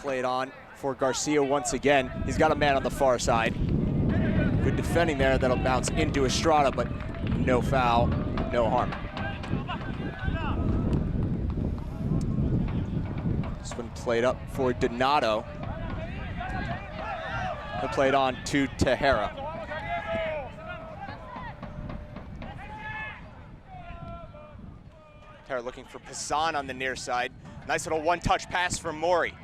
Played on for Garcia once again. He's got a man on the far side. Good defending there. That'll bounce into Estrada, but no foul, no harm. This one played up for Donato. He played on to Tejera. Tejera looking for Pazan on the near side. Nice little one-touch pass from Mori.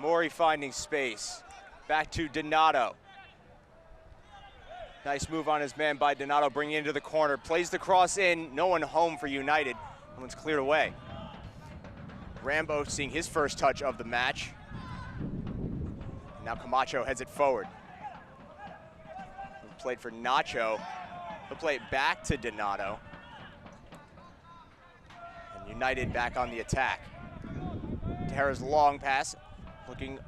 Mori finding space. Back to Donato. Nice move on his man by Donato, bringing it into the corner. Plays the cross in. No one home for United. No one's cleared away. Rambo seeing his first touch of the match. Now Camacho heads it forward. Played for Nacho. He'll play it back to Donato. And United back on the attack. Tejera's long pass. Looking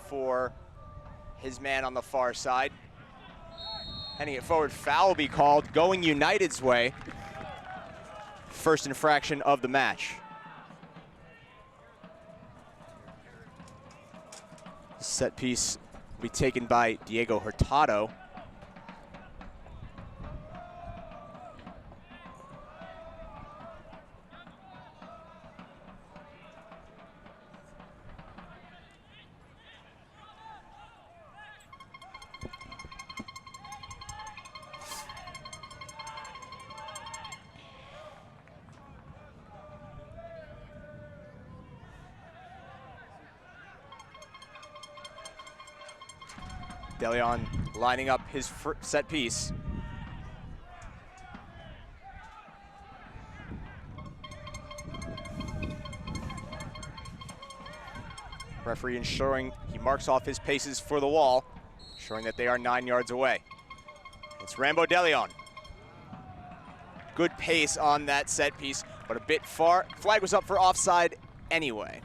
for his man on the far side. Heading it forward, foul will be called, going United's way. First infraction of the match. Set piece will be taken by Diego Hurtado. DeLeon lining up his set piece. Referee ensuring he marks off his paces for the wall, showing that they are 9 yards away. It's Rambo DeLeon. Good pace on that set piece, but a bit far. Flag was up for offside anyway.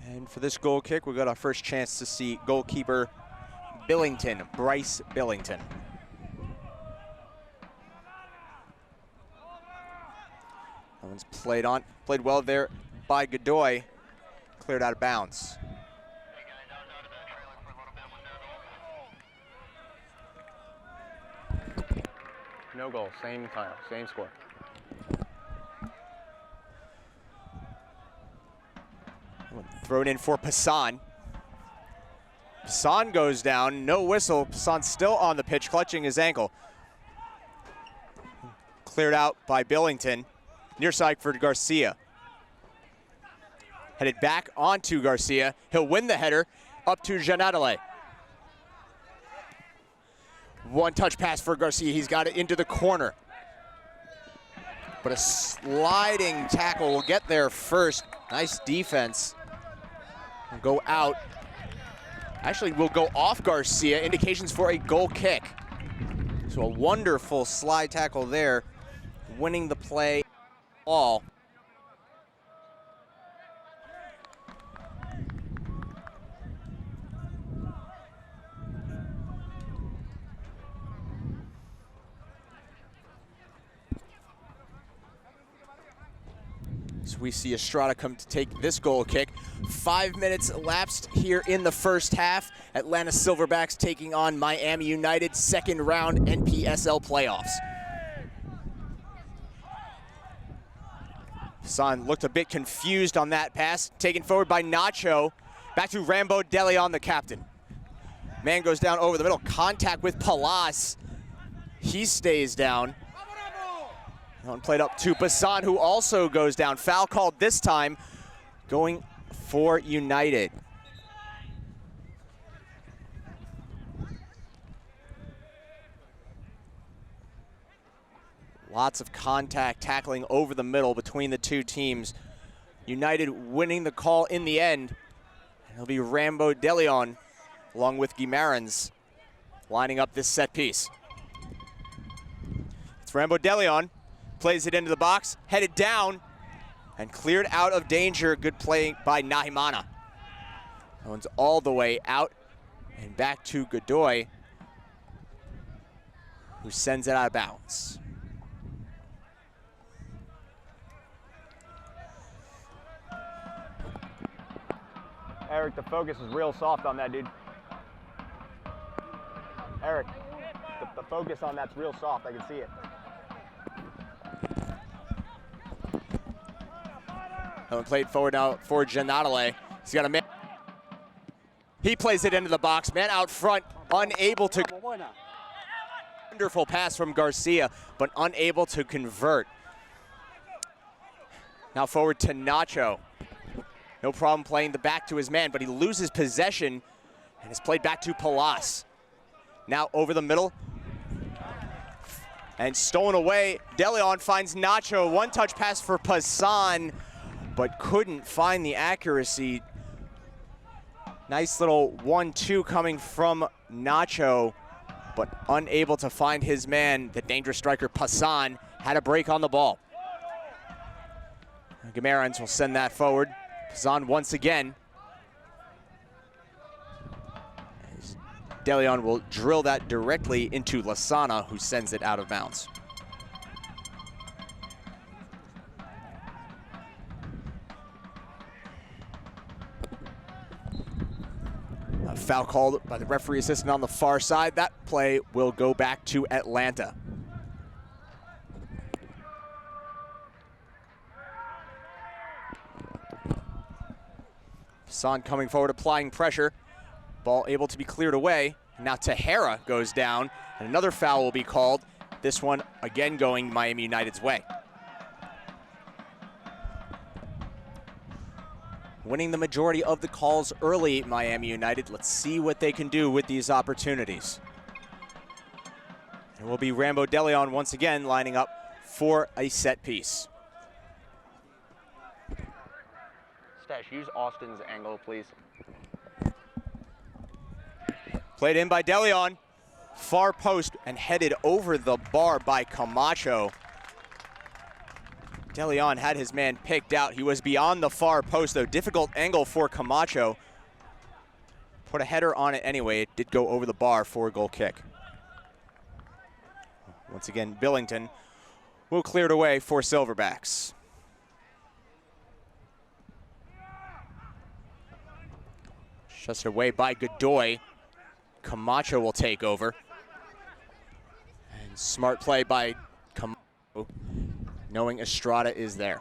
And for this goal kick, we got our first chance to see goalkeeper Billington, Bryce Billington. That one's played well there by Godoy, cleared out of bounds. No goal, same time, same score. Thrown in for Pazan. Pazan goes down, no whistle. Pazan's still on the pitch, clutching his ankle. Cleared out by Billington. Near side for Garcia. Headed back onto Garcia. He'll win the header up to Janadale. One touch pass for Garcia. He's got it into the corner. But a sliding tackle will get there first. Nice defense. Go out. Actually, will go off Garcia. Indications for a goal kick. So a wonderful slide tackle there, winning the play all. So we see Estrada come to take this goal kick. 5 minutes elapsed here in the first half. Atlanta Silverbacks taking on Miami United, second round NPSL playoffs. Son looked a bit confused on that pass, taken forward by Nacho. Back to Rambo DeLeon, the captain. Man goes down over the middle, contact with Palas. He stays down. One played up to Pazan, who also goes down. Foul called this time, going for United. Lots of contact, tackling over the middle between the two teams. United winning the call in the end. It'll be Rambo DeLeon along with Guimarães lining up this set piece. It's Rambo DeLeon, plays it into the box, headed down, and cleared out of danger. Good play by Nahimana. That one's all the way out and back to Godoy, who sends it out of bounds. Eric, the focus is real soft on that, dude. Eric, the focus on that's real soft. I can see it. That one played forward now for Janatale. He's got a man. He plays it into the box. Man out front, unable to. Wonderful pass from Garcia, but unable to convert. Now forward to Nacho. No problem playing the back to his man, but he loses possession and is played back to Palas. Now over the middle and stolen away. DeLeon finds Nacho. One-touch pass for Pasan, but couldn't find the accuracy. Nice little 1-2 coming from Nacho, but unable to find his man. The dangerous striker Pasan had a break on the ball. Guimarães will send that forward. Pasan once again. DeLeon will drill that directly into Lasana, who sends it out of bounds. A foul called by the referee assistant on the far side. That play will go back to Atlanta. Son coming forward, applying pressure. Ball able to be cleared away. Now Tahara goes down, and another foul will be called. This one again going Miami United's way. Winning the majority of the calls early, Miami United. Let's see what they can do with these opportunities. It will be Rambo DeLeon once again lining up for a set piece. Stash, use Austin's angle, please. Played in by DeLeon. Far post and headed over the bar by Camacho. DeLeon had his man picked out. He was beyond the far post, though. Difficult angle for Camacho. Put a header on it anyway. It did go over the bar for a goal kick. Once again, Billington will clear it away for Silverbacks. Just away by Godoy. Camacho will take over. And smart play by Camacho, knowing Estrada is there.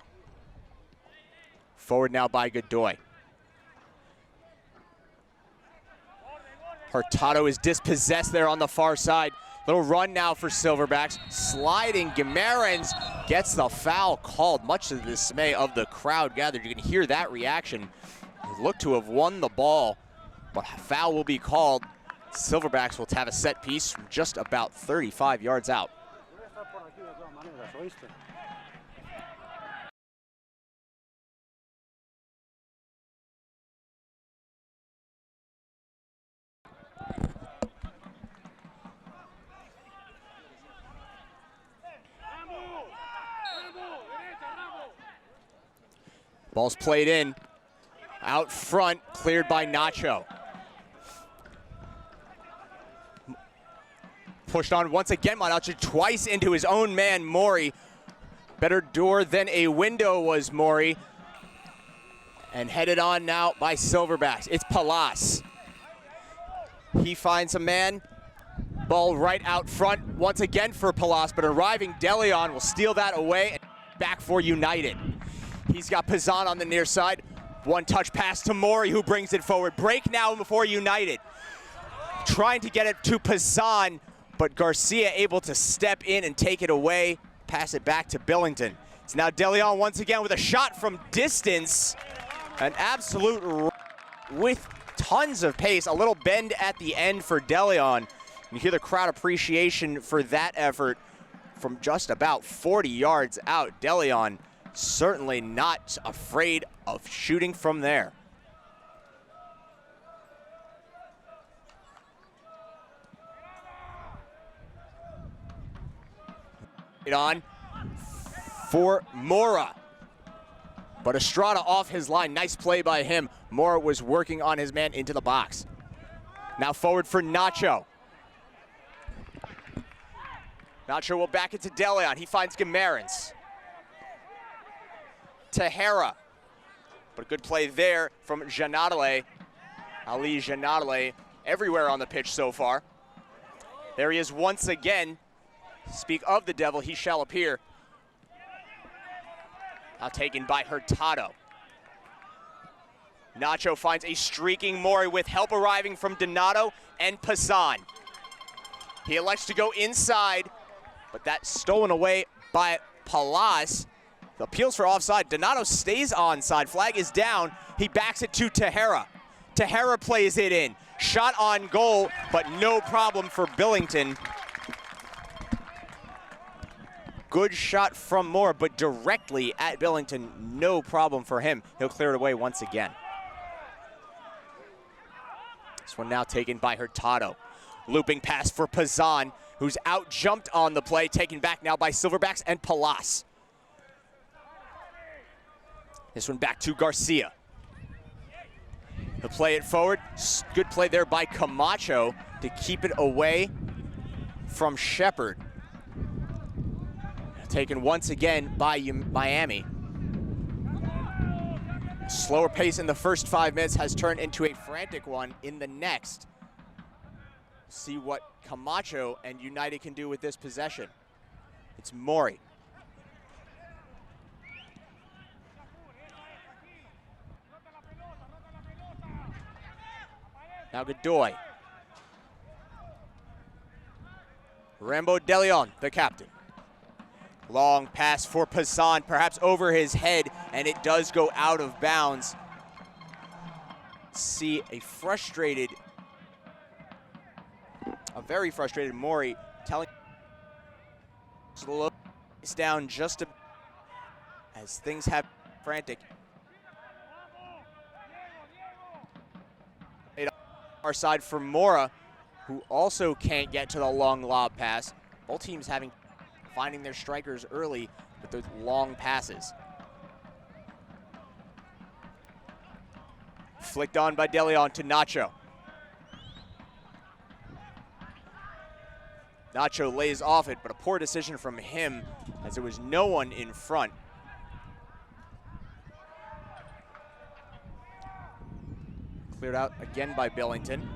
Forward now by Godoy. Hurtado is dispossessed there on the far side. Little run now for Silverbacks. Sliding, Guimarães gets the foul called, much to the dismay of the crowd gathered. You can hear that reaction. They look to have won the ball, but a foul will be called. Silverbacks will have a set piece from just about 35 yards out. Ball's played in. Out front, cleared by Nacho. Pushed on once again by Nacho, twice into his own man, Mori. Better door than a window was Mori. And headed on now by Silverbacks. It's Palas. He finds a man. Ball right out front once again for Palas, but arriving DeLeon will steal that away and back for United. He's got Pazan on the near side. One touch pass to Mori, who brings it forward. Break now before United. Trying to get it to Pazan, but Garcia able to step in and take it away. Pass it back to Billington. It's now DeLeon once again with a shot from distance. An absolute with tons of pace. A little bend at the end for DeLeon. You hear the crowd appreciation for that effort from just about 40 yards out. DeLeon certainly not afraid of shooting from there. It on for Mora. But Estrada off his line. Nice play by him. Mora was working on his man into the box. Now forward for Nacho. Nacho will back it to DeLeon. He finds Gamarins. Tejera. But a good play there from Janadale. Ali Janadale everywhere on the pitch so far. There he is once again. Speak of the devil, he shall appear. Now taken by Hurtado. Nacho finds a streaking Mori with help arriving from Donato and Pazan. He elects to go inside, but that's stolen away by Palas. The appeals for offside. Donato stays onside. Flag is down. He backs it to Tejera. Tejera plays it in. Shot on goal, but no problem for Billington. Good shot from Moore, but directly at Billington, no problem for him. He'll clear it away once again. This one now taken by Hurtado. Looping pass for Pazan, who's out jumped on the play, taken back now by Silverbacks and Palas. This one back to Garcia. He'll play it forward. Good play there by Camacho to keep it away from Shepard. Taken once again by Miami. Slower pace in the first 5 minutes has turned into a frantic one in the next. See what Camacho and United can do with this possession. It's Mori. Now Godoy. Rambo DeLeon, the captain. Long pass for Pazan, perhaps over his head, and it does go out of bounds. See a very frustrated Mori telling slow down just a, as things have frantic. Our side for Mora, who also can't get to the long lob pass. Both teams finding their strikers early with those long passes. Flicked on by DeLeon to Nacho. Nacho lays off it, but a poor decision from him as there was no one in front. Cleared out again by Billington.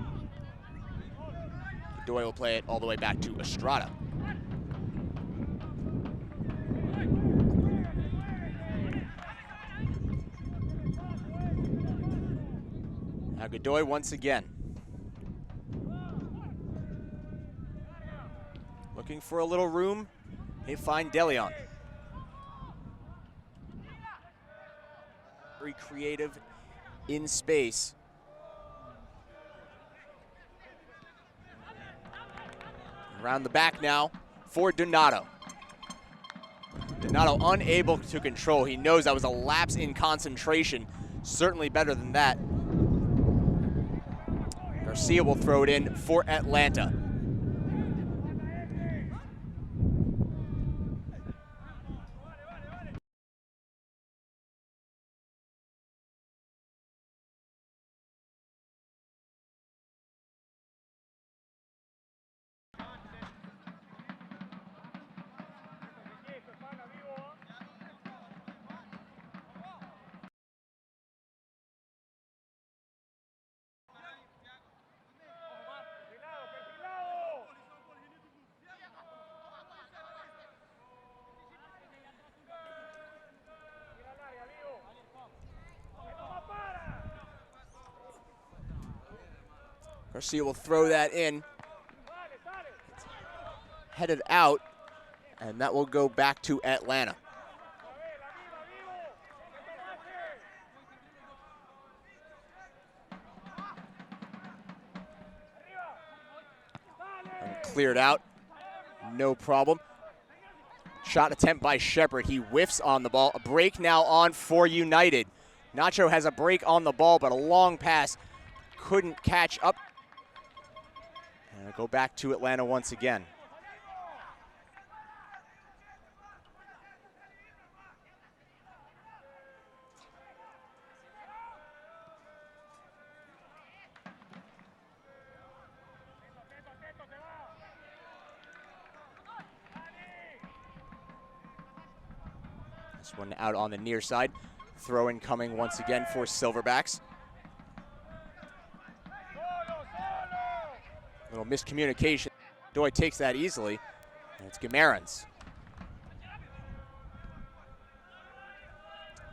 Doyle will play it all the way back to Estrada. Now Godoy once again. Looking for a little room, they find DeLeon. Very creative in space. Around the back now for Donato. Donato unable to control. He knows that was a lapse in concentration. Certainly better than that. Garcia will throw it in for Atlanta. Garcia will throw that in. Headed out, and that will go back to Atlanta. cleared out. No problem. Shot attempt by Shepard. He whiffs on the ball. A break now on for United. Nacho has a break on the ball, but a long pass couldn't catch up. And go back to Atlanta once again. This one out on the near side. Throw-in coming once again for Silverbacks. Little miscommunication. Doy takes that easily. And it's Guimarães.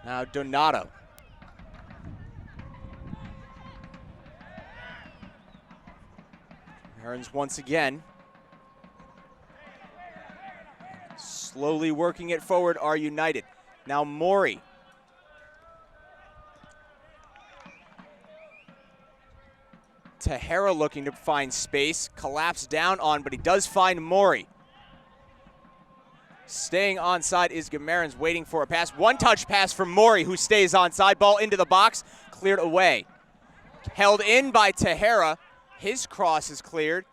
Now Donato. Guimarães once again. Slowly working it forward are United. Now Mori. Tejera looking to find space. Collapsed down on, but he does find Mori. Staying onside is Guimarães, waiting for a pass. One-touch pass from Mori, who stays onside. Ball into the box, cleared away. Held in by Tejera. His cross is cleared,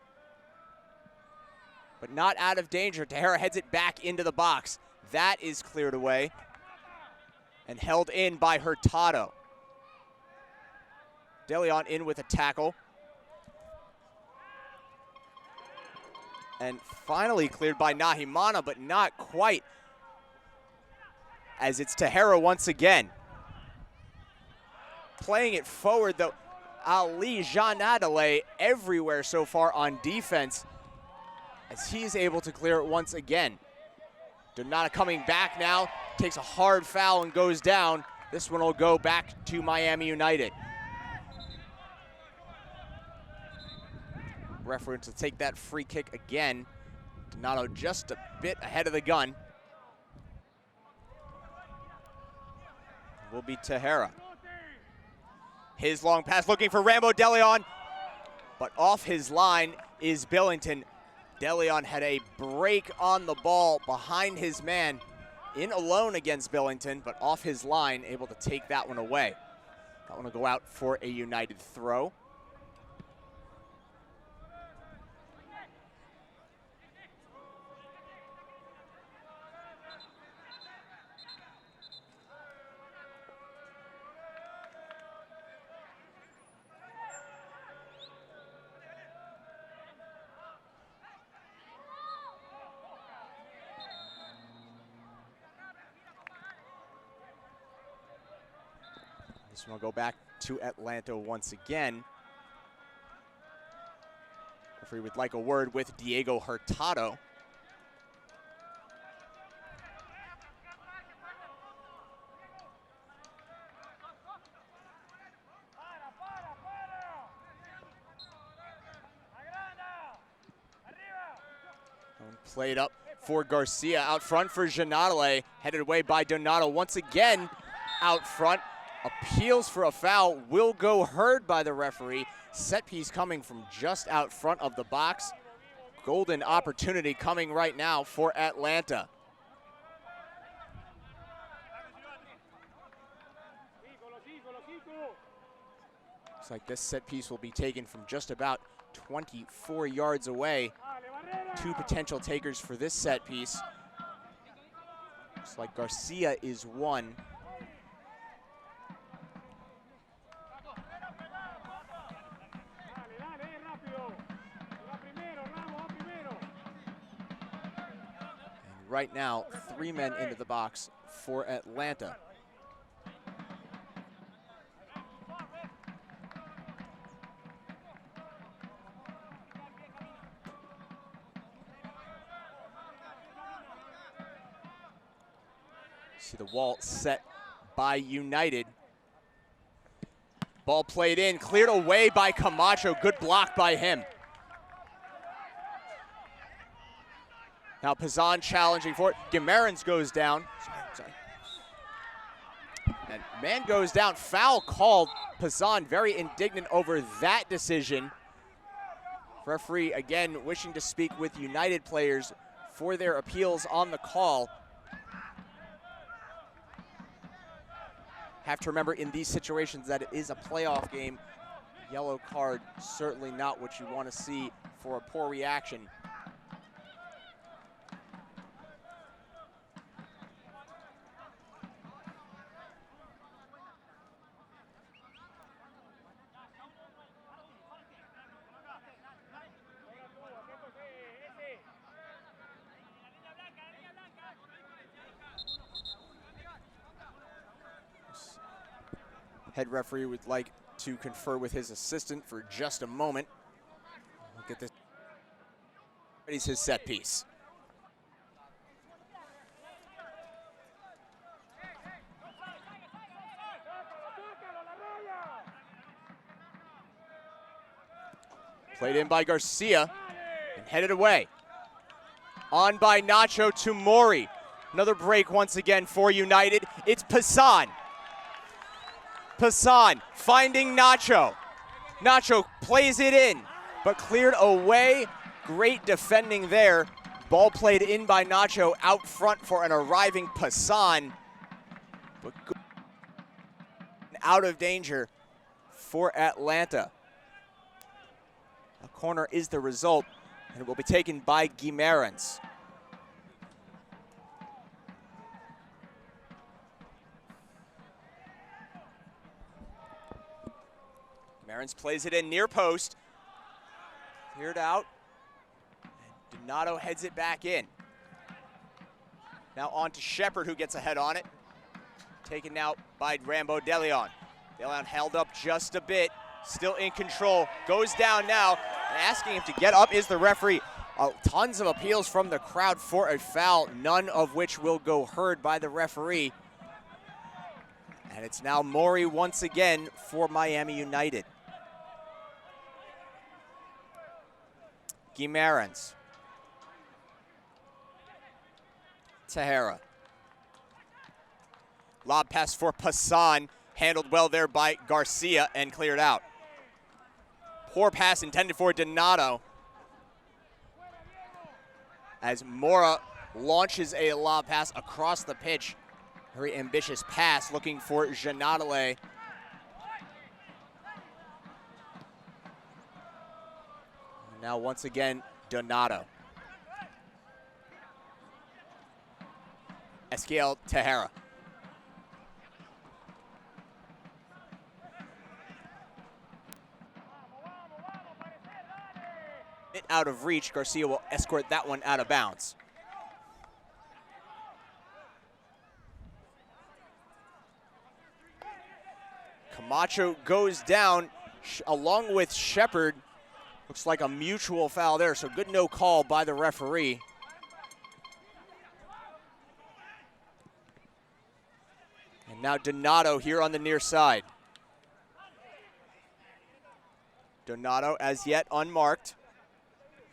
but not out of danger. Tejera heads it back into the box. That is cleared away and held in by Hurtado. DeLeon in with a tackle. And finally cleared by Nahimana, but not quite, as it's Tejera once again. Playing it forward, though, Ali Janadale everywhere so far on defense, as he's able to clear it once again. Donato coming back now, takes a hard foul and goes down. This one will go back to Miami United. Referee to take that free kick again. Donato just a bit ahead of the gun. Will be Tejera. His long pass looking for Rambo DeLeon, but off his line is Billington. DeLeon had a break on the ball behind his man, in alone against Billington, but off his line, able to take that one away. That one will go out for a United throw. This one will go back to Atlanta once again. Referee would like a word with Diego Hurtado. Played up for Garcia, out front for Janadale, headed away by Donato once again out front. Appeals for a foul, will go heard by the referee. Set piece coming from just out front of the box. Golden opportunity coming right now for Atlanta. Looks like this set piece will be taken from just about 24 yards away. Two potential takers for this set piece. Looks like Garcia is one. Right now, 3 men into the box for Atlanta. See the wall set by United. Ball played in, cleared away by Camacho. Good block by him. Now Pazan challenging for it. Guimarães goes down. Sorry. And man goes down. Foul called. Pazan very indignant over that decision. Referee, again, wishing to speak with United players for their appeals on the call. Have to remember in these situations that it is a playoff game. Yellow card, certainly not what you want to see for a poor reaction. Head referee would like to confer with his assistant for just a moment. Look at this. Ready's his set piece. Played in by Garcia and headed away. On by Nacho to Mori. Another break once again for United. It's Passan. Passan finding Nacho. Nacho plays it in, but cleared away. Great defending there. Ball played in by Nacho out front for an arriving Passan. But out of danger for Atlanta. A corner is the result, and it will be taken by Guimarães. Guimarães plays it in near post. Cleared out. And Donato heads it back in. Now on to Shepard, who gets a head on it. Taken out by Rambo De Leon. De Leon held up just a bit. Still in control. Goes down now. And asking him to get up is the referee. Tons of appeals from the crowd for a foul, none of which will go heard by the referee. And it's now Mori once again for Miami United. Guimarães. Tejera. Lob pass for Passan. Handled well there by Garcia and cleared out. Poor pass intended for Donato. As Mora launches a lob pass across the pitch. Very ambitious pass looking for Janadale. Now once again, Donato. Eskiel Tejera. It out of reach. Garcia will escort that one out of bounds. Camacho goes down along with Shepard. Looks like a mutual foul there, so good no call by the referee. And now Donato here on the near side. Donato as yet unmarked.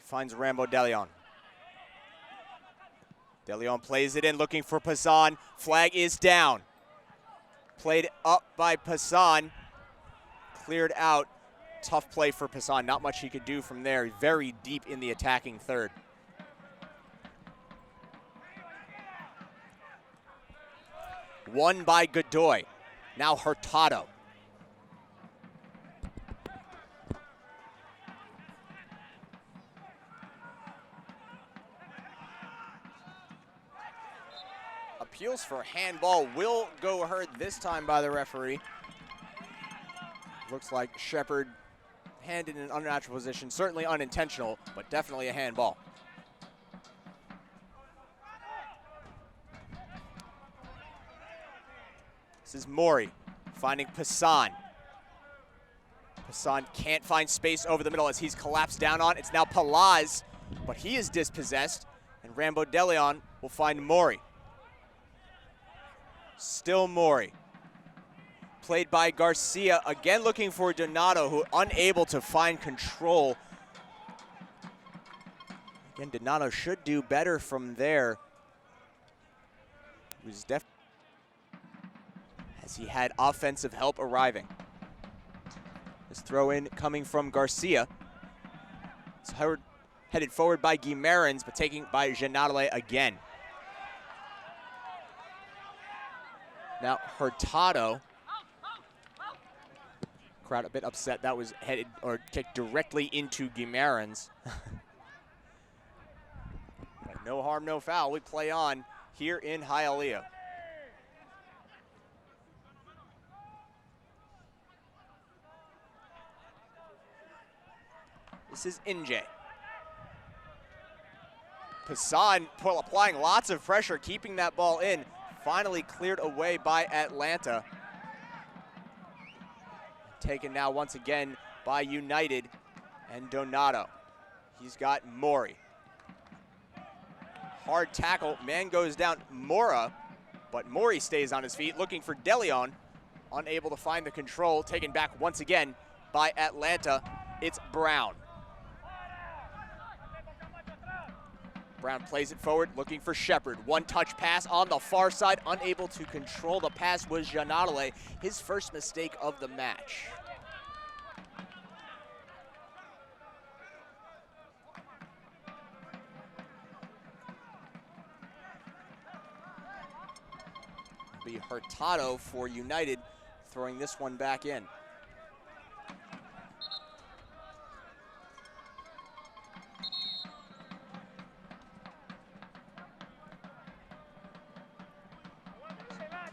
Finds Rambo De Leon. De Leon plays it in, looking for Passan. Flag is down. Played up by Passan. Cleared out. Tough play for Passan. Not much he could do from there. Very deep in the attacking third. Won by Godoy. Now Hurtado. Appeals for handball will go heard this time by the referee. Looks like Shepard hand in an unnatural position. Certainly unintentional, but definitely a handball. This is Mori finding Passan. Passan can't find space over the middle as he's collapsed down on. It's now Palaz, but he is dispossessed, and Rambo De Leon will find Mori. Still Mori. Played by Garcia, again looking for Donato, who unable to find control. Again, Donato should do better from there. He was definitely, as he had offensive help arriving. This throw in coming from Garcia. headed forward by Guimarães, but taking by Janadale again. Now Hurtado. Crowd a bit upset. That was headed or kicked directly into Guimarães. But no harm, no foul. We play on here in Hialeah. This is Inje. Passan applying lots of pressure, keeping that ball in. Finally cleared away by Atlanta. Taken now once again by United and Donato. He's got Mori. Hard tackle, man goes down. Mora, but Mori stays on his feet, looking for DeLeon. Unable to find the control, taken back once again by Atlanta. It's Brown. Brown plays it forward, looking for Shepard. One-touch pass on the far side. Unable to control the pass was Janadale, his first mistake of the match. It'll be Hurtado for United, throwing this one back in.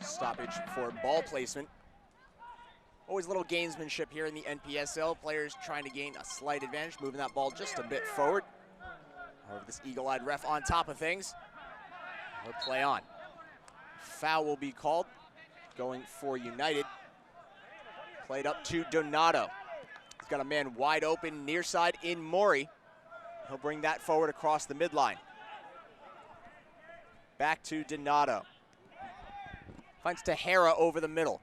Stoppage for ball placement. Always a little gamesmanship here in the NPSL. Players trying to gain a slight advantage, moving that ball just a bit forward. However, this eagle-eyed ref on top of things. We'll play on. Foul will be called, going for United. Played up to Donato. He's got a man wide open near side in Mori. He'll bring that forward across the midline. Back to Donato. Finds Tejera over the middle.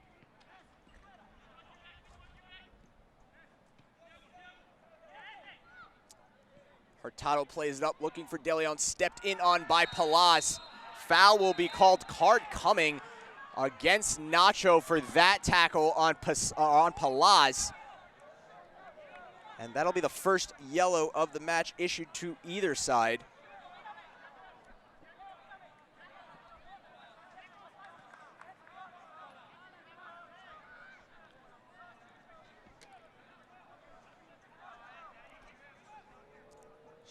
Hurtado plays it up, looking for DeLeon. Stepped in on by Palas. Foul will be called. Card coming against Nacho for that tackle on Palas. And that'll be the first yellow of the match issued to either side.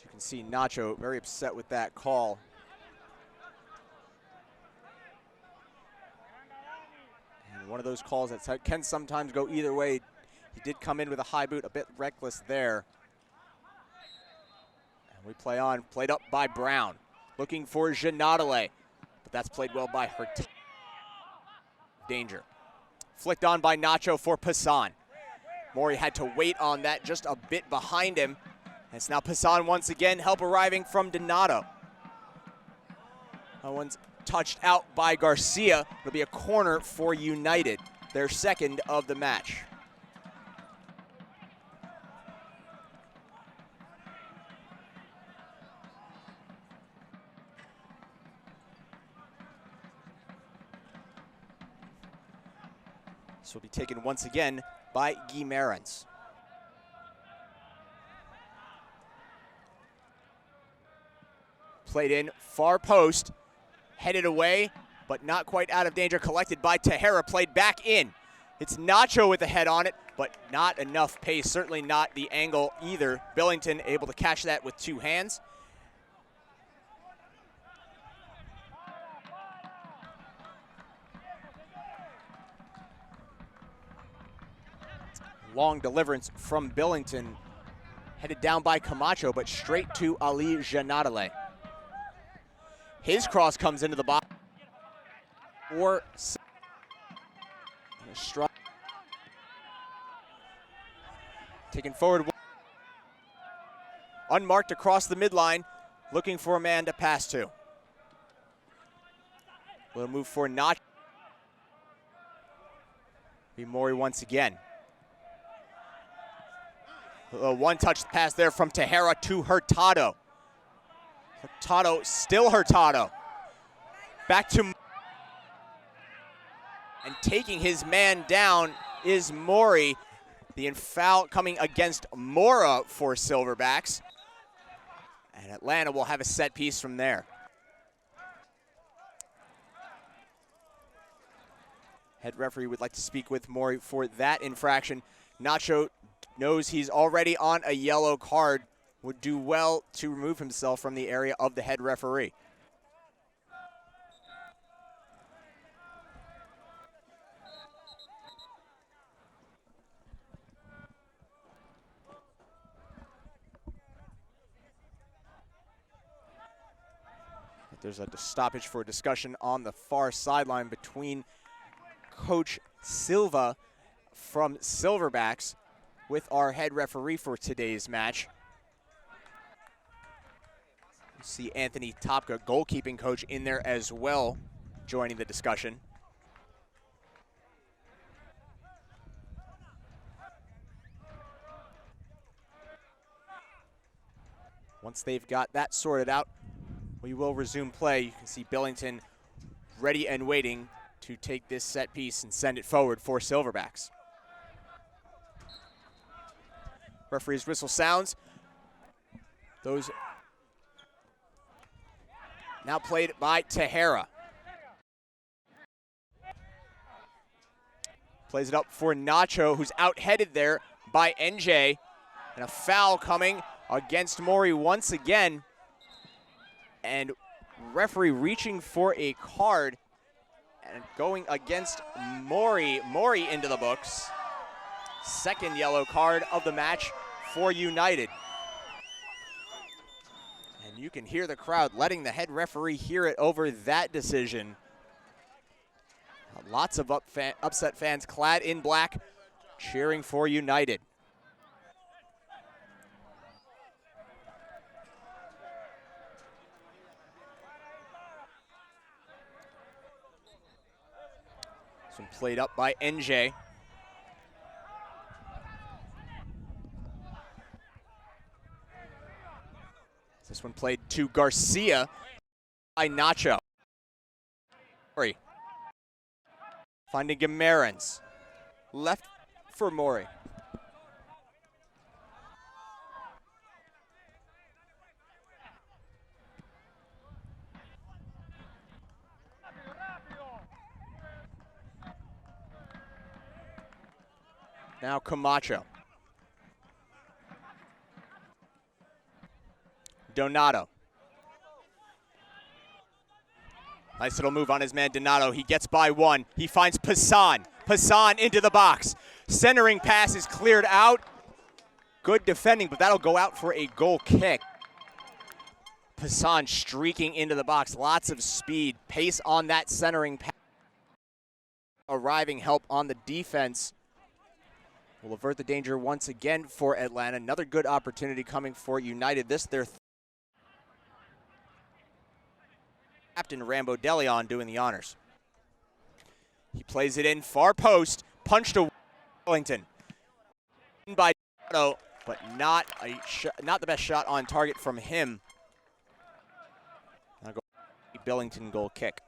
You can see Nacho very upset with that call. And one of those calls that can sometimes go either way. He did come in with a high boot, a bit reckless there. And we play on, played up by Brown. Looking for Janadale, but that's played well by Hurtado. Danger. Flicked on by Nacho for Passan. Mori had to wait on that, just a bit behind him. It's now Passan once again, help arriving from Donato. That one's touched out by Garcia. It'll be a corner for United, their second of the match. This will be taken once again by Guimarães. Played in, far post, headed away, but not quite out of danger. Collected by Tejera, played back in. It's Nacho with the head on it, but not enough pace, certainly not the angle either. Billington able to catch that with two hands. Long deliverance from Billington, headed down by Camacho, but straight to Ali Janadale. His cross comes into the box. Taken forward. Unmarked across the midline, looking for a man to pass to. Little move for Nacho. Be Mori once again. A one-touch pass there from Tejera to Hurtado. Hurtado, still Hurtado. Back to, and taking his man down is Mori. The foul coming against Mora for Silverbacks. And Atlanta will have a set piece from there. Head referee would like to speak with Maury for that infraction. Nacho knows he's already on a yellow card. Would do well to remove himself from the area of the head referee. There's a stoppage for discussion on the far sideline between Coach Silva from Silverbacks with our head referee for today's match. You see Anthony Topka, goalkeeping coach, in there as well, joining the discussion. Once they've got that sorted out, we will resume play. You can see Billington ready and waiting to take this set piece and send it forward for Silverbacks. Referee's whistle sounds. Those now played by Tejera. Plays it up for Nacho, who's out-headed there by NJ. And a foul coming against Maury once again. And referee reaching for a card and going against Maury. Maury into the books. Second yellow card of the match for United. And you can hear the crowd letting the head referee hear it over that decision. Lots of upset fans clad in black cheering for United. This one played up by NJ. This one played to Garcia by Nacho. Maury finding Gimerans. Left for Maury. Now Camacho. Donato. Nice little move on his man Donato. He gets by one. He finds Passan. Passan into the box. Centering pass is cleared out. Good defending, but that'll go out for a goal kick. Passan streaking into the box. Lots of speed. Pace on that centering pass. Arriving help on the defense will avert the danger once again for Atlanta. Another good opportunity coming for United. This their Captain Rambo DeLeon doing the honors. He plays it in far post, punched to Wellington. By Donato, but not the best shot on target from him. Now go Billington goal kick.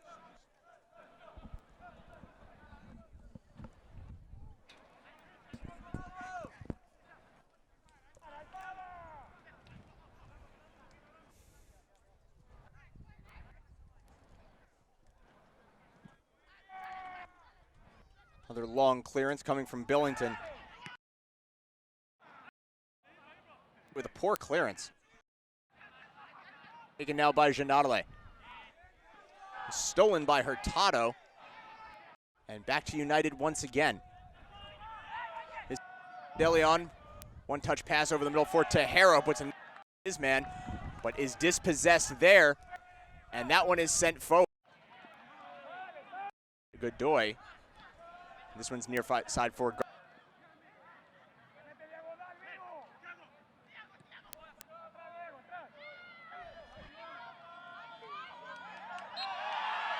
Another long clearance coming from Billington. With a poor clearance. Taken now by Janadale. Stolen by Hurtado. And back to United once again. DeLeon, one touch pass over the middle for Tejera, puts in his man, but is dispossessed there. And that one is sent forward. Godoy. This one's near side for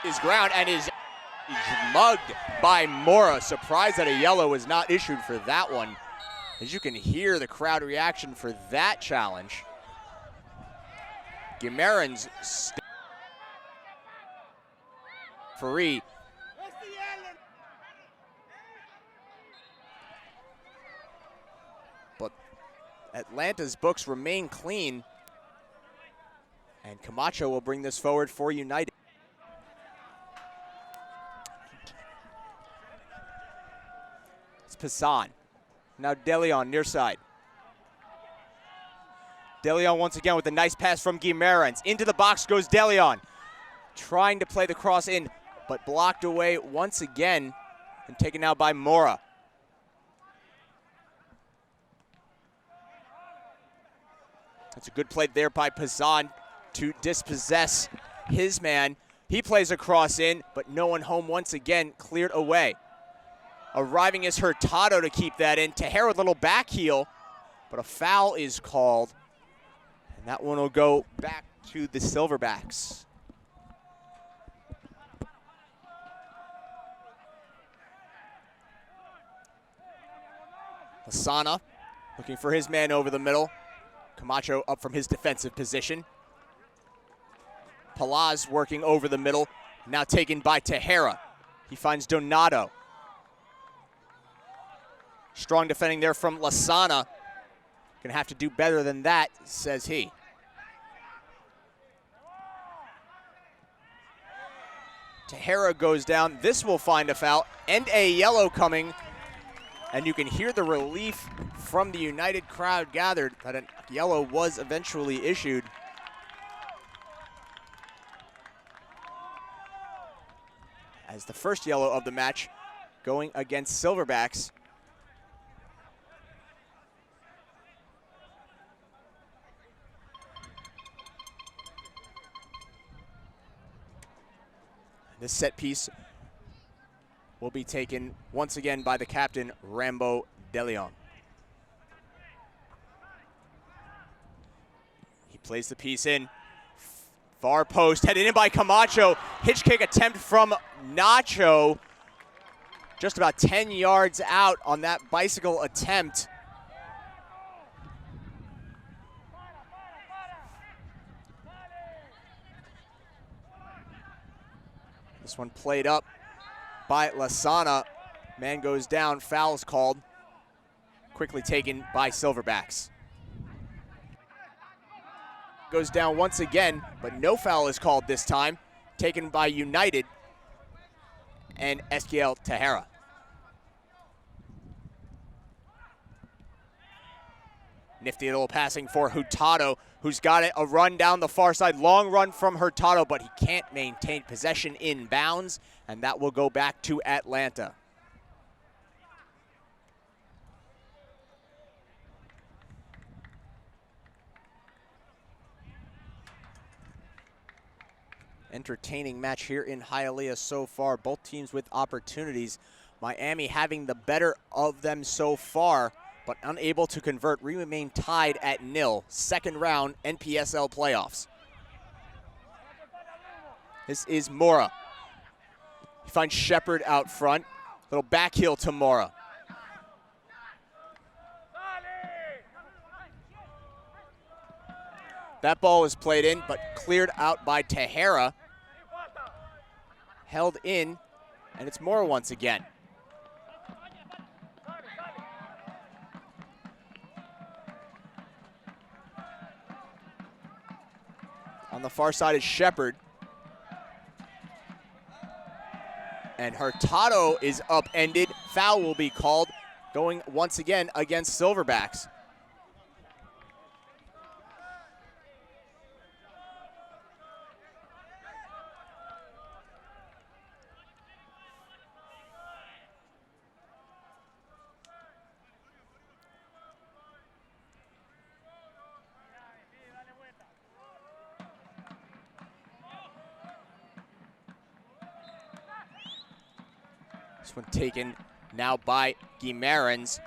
his ground and is mugged by Mora. Surprised that a yellow was not issued for that one. As you can hear the crowd reaction for that challenge. Gimerans free. But Atlanta's books remain clean. And Camacho will bring this forward for United. It's Passan. Now DeLeon near side. DeLeon once again with a nice pass from Guimarães. Into the box goes DeLeon. Trying to play the cross in, but blocked away once again and taken out by Mora. That's a good play there by Passan to dispossess his man. He plays a cross in, but no one home once again, cleared away. Arriving is Hurtado to keep that in. Tejera with a little back heel, but a foul is called. And that one will go back to the Silverbacks. Lasana looking for his man over the middle. Camacho up from his defensive position. Palaz working over the middle, now taken by Tejera. He finds Donato. Strong defending there from Lasana. Gonna have to do better than that, says he. Tejera goes down. This will find a foul and a yellow coming. And you can hear the relief from the United crowd gathered that a yellow was eventually issued. As the first yellow of the match going against Silverbacks. This set piece will be taken once again by the captain, Rambo DeLeon. He plays the piece in. Far post, headed in by Camacho. Hitch kick attempt from Nacho. Just about 10 yards out on that bicycle attempt. This one played up by Lasana. Man goes down, foul's called. Quickly taken by Silverbacks. Goes down once again, but no foul is called this time. Taken by United and Eskiel Tejera. Nifty little passing for Hurtado, who's got it, a run down the far side. Long run from Hurtado, but he can't maintain possession in bounds, and that will go back to Atlanta. Entertaining match here in Hialeah so far. Both teams with opportunities. Miami having the better of them so far, but unable to convert. We remain tied at 0. Second round NPSL playoffs. This is Mora. He finds Shepard out front. Little back heel to Mora. That ball is played in, but cleared out by Tejera. Held in, and it's Mora once again. On the far side is Shepard. And Hurtado is upended. Foul will be called, going once again against Silverbacks. This one taken now by Guimarães.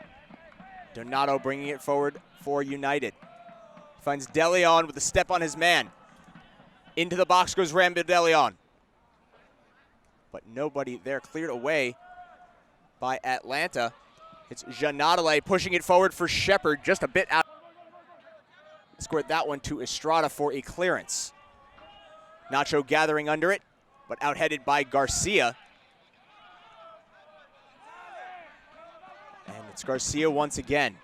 Donato bringing it forward for United. Finds DeLeon with a step on his man. Into the box goes Rambo DeLeon. But nobody there, cleared away by Atlanta. It's Janadale pushing it forward for Shepard, just a bit out. Scored that one to Estrada for a clearance. Nacho gathering under it, but outheaded by Garcia. And it's Garcia once again.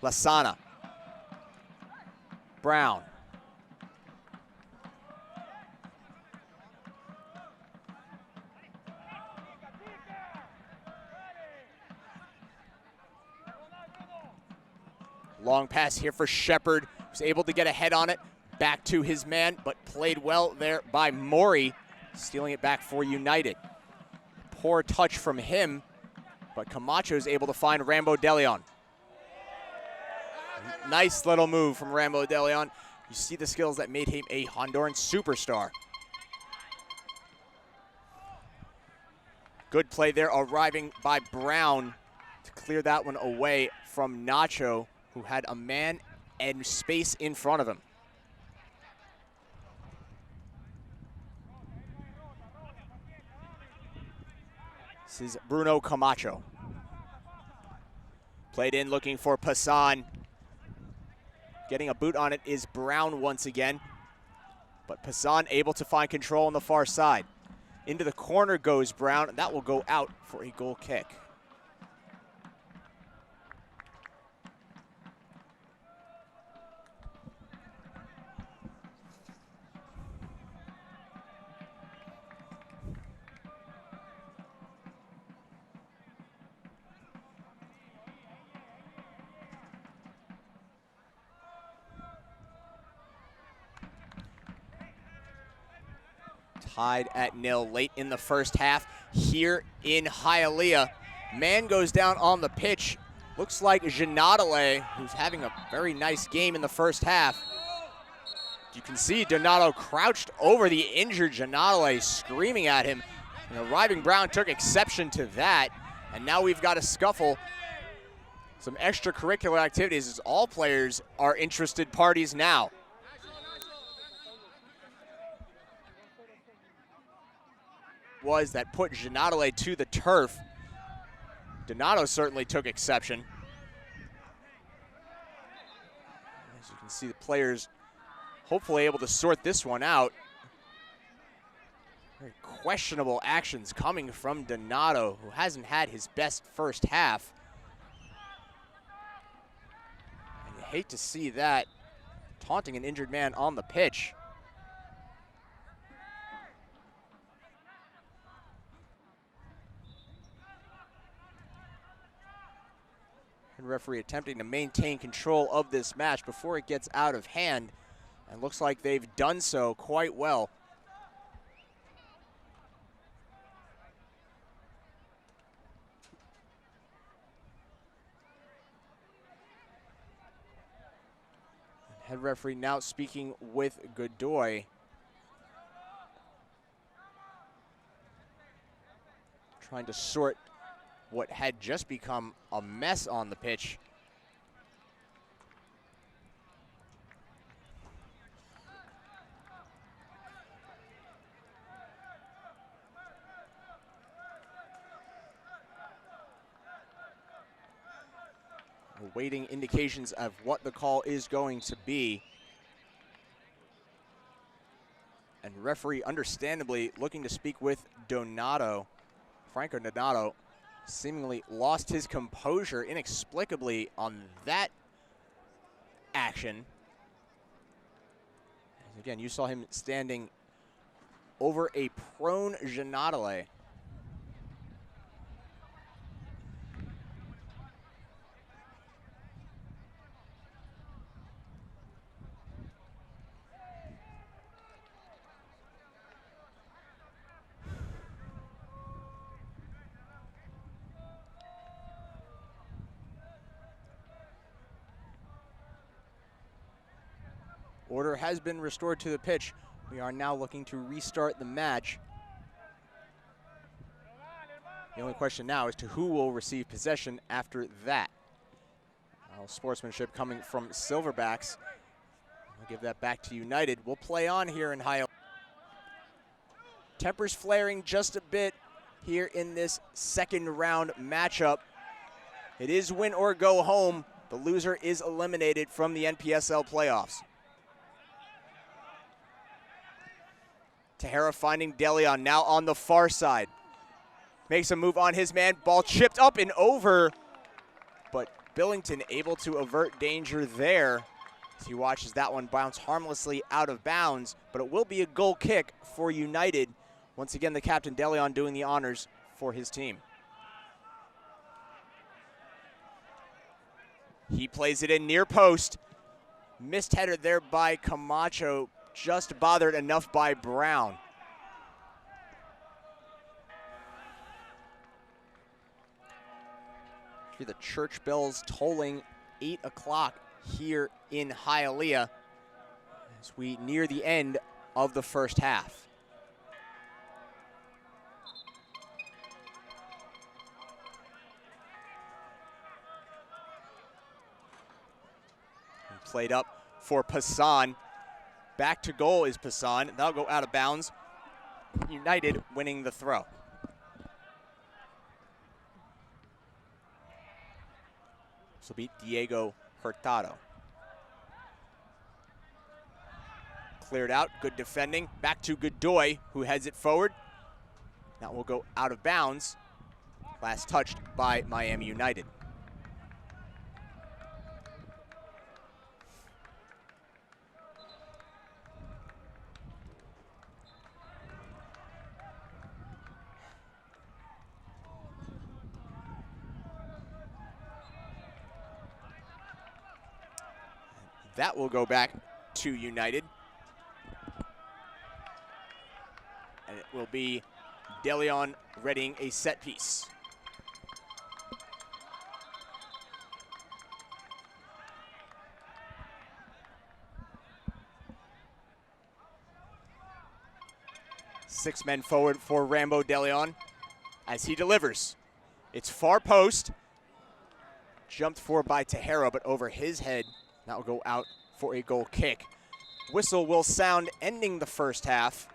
Lasana. Brown. Long pass here for Shepard, who's able to get a head on it. Back to his man, but played well there by Maury, stealing it back for United. Poor touch from him, but Camacho is able to find Rambo DeLeon. Nice little move from Rambo DeLeon. You see the skills that made him a Honduran superstar. Good play there, arriving by Brown to clear that one away from Nacho, who had a man and space in front of him. This is Bruno Camacho. Played in, looking for Passan. Getting a boot on it is Brown once again. But Passan able to find control on the far side. Into the corner goes Brown, and that will go out for a goal kick. Tied at 0 late in the first half here in Hialeah. Man goes down on the pitch. Looks like Janadale, who's having a very nice game in the first half. You can see Donato crouched over the injured Janadale, screaming at him. And arriving Brown took exception to that. And now we've got a scuffle. Some extracurricular activities as all players are interested parties now. Was that put Janadale to the turf. Donato certainly took exception. As you can see, the players hopefully able to sort this one out. Very questionable actions coming from Donato, who hasn't had his best first half. And you hate to see that, taunting an injured man on the pitch. Referee attempting to maintain control of this match before it gets out of hand, and looks like they've done so quite well. Head referee now speaking with Godoy. Trying to sort what had just become a mess on the pitch. Awaiting indications of what the call is going to be. And referee understandably looking to speak with Donato. Franco Donato seemingly lost his composure inexplicably on that action. Again, you saw him standing over a prone Janadale. Order has been restored to the pitch. We are now looking to restart the match. The only question now is to who will receive possession after that. Sportsmanship coming from Silverbacks. I'll give that back to United. We'll play on here in Hialeah. Tempers flaring just a bit here in this second round matchup. It is win or go home. The loser is eliminated from the NPSL playoffs. Tejera finding DeLeon now on the far side. Makes a move on his man. Ball chipped up and over. But Billington able to avert danger there. As he watches that one bounce harmlessly out of bounds, but it will be a goal kick for United. Once again, the captain, DeLeon, doing the honors for his team. He plays it in near post. Missed header there by Camacho, just bothered enough by Brown. Hear the church bells tolling 8 o'clock here in Hialeah as we near the end of the first half. Played up for Passan. Back to goal is Passan. That'll go out of bounds. United winning the throw. This will be Diego Hurtado. Cleared out, good defending. Back to Godoy, who heads it forward. That will go out of bounds. Last touched by Miami United. That will go back to United. And it will be DeLeon readying a set piece. Six men forward for Rambo DeLeon as he delivers. It's far post. Jumped for by Tejera, but over his head. That will go out for a goal kick. Whistle will sound ending the first half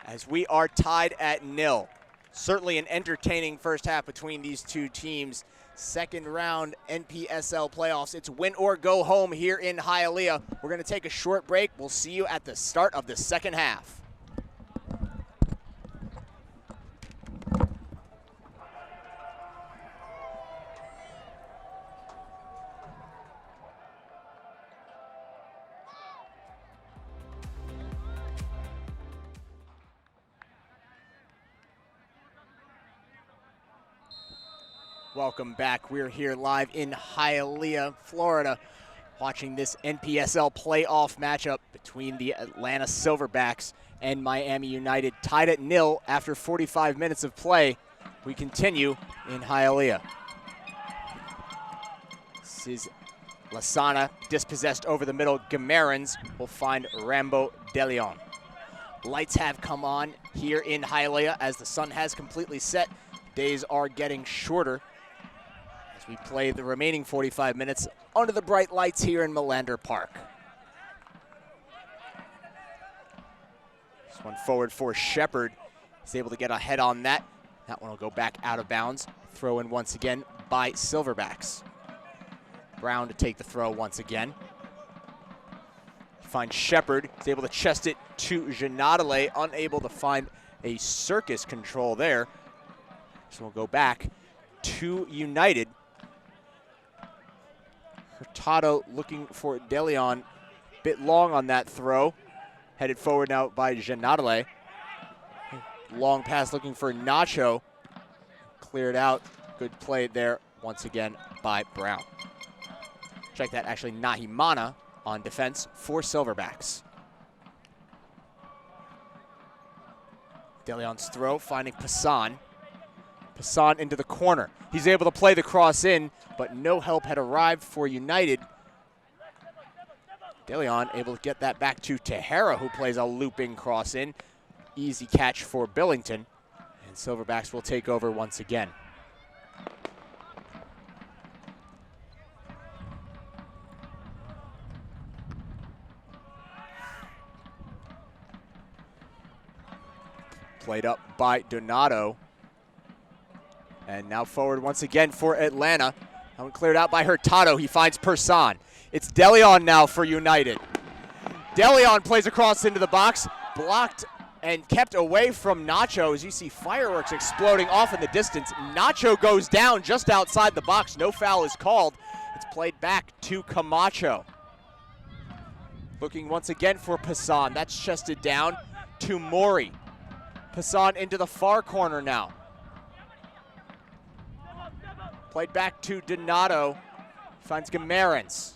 as we are tied at 0. Certainly an entertaining first half between these two teams. Second round NPSL playoffs. It's win or go home here in Hialeah. We're going to take a short break. We'll see you at the start of the second half. Welcome back. We're here live in Hialeah, Florida, watching this NPSL playoff matchup between the Atlanta Silverbacks and Miami United, tied at 0 after 45 minutes of play. We continue in Hialeah. This is Lasana, dispossessed over the middle. Gamarins will find Rambo DeLeon. Lights have come on here in Hialeah as the sun has completely set. Days are getting shorter as we play the remaining 45 minutes under the bright lights here in Melander Park. This one forward for Shepard. He's able to get ahead on that. That one will go back out of bounds. Throw in once again by Silverbacks. Brown to take the throw once again. Finds Shepard. He's able to chest it to Janadale, unable to find a circus control there. So we'll go back to United. Hurtado looking for DeLeon. Bit long on that throw. Headed forward now by Janadale. Long pass looking for Nacho. Cleared out. Good play there once again by Brown. Check that, actually Nahimana on defense for Silverbacks. DeLeon's throw finding Passan. Passan into the corner. He's able to play the cross in, but no help had arrived for United. DeLeon able to get that back to Tejera, who plays a looping cross in. Easy catch for Billington, and Silverbacks will take over once again. Played up by Donato. And now forward once again for Atlanta. That one cleared out by Hurtado. He finds Passan. It's DeLeon now for United. DeLeon plays across into the box. Blocked and kept away from Nacho as you see fireworks exploding off in the distance. Nacho goes down just outside the box. No foul is called. It's played back to Camacho. Looking once again for Passan. That's chested down to Mori. Passan into the far corner now. Played back to Donato. Finds Gamarins.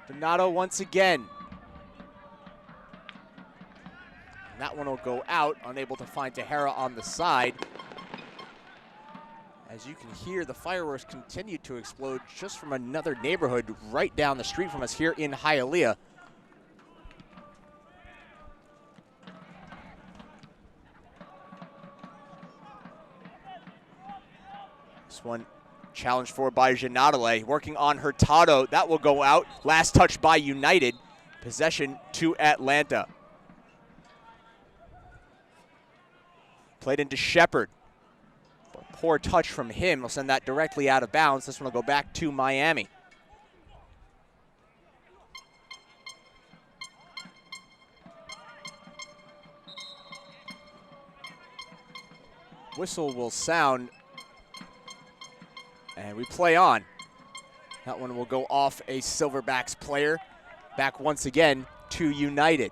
Donato once again. And that one will go out, unable to find Tejera on the side. As you can hear, the fireworks continue to explode just from another neighborhood right down the street from us here in Hialeah. This one challenged for by Janadale, working on Hurtado. That will go out. Last touch by United. Possession to Atlanta. Played into Shepard. Poor touch from him. Will send that directly out of bounds. This one will go back to Miami. Whistle will sound. And we play on. That one will go off a Silverbacks player. Back once again to United.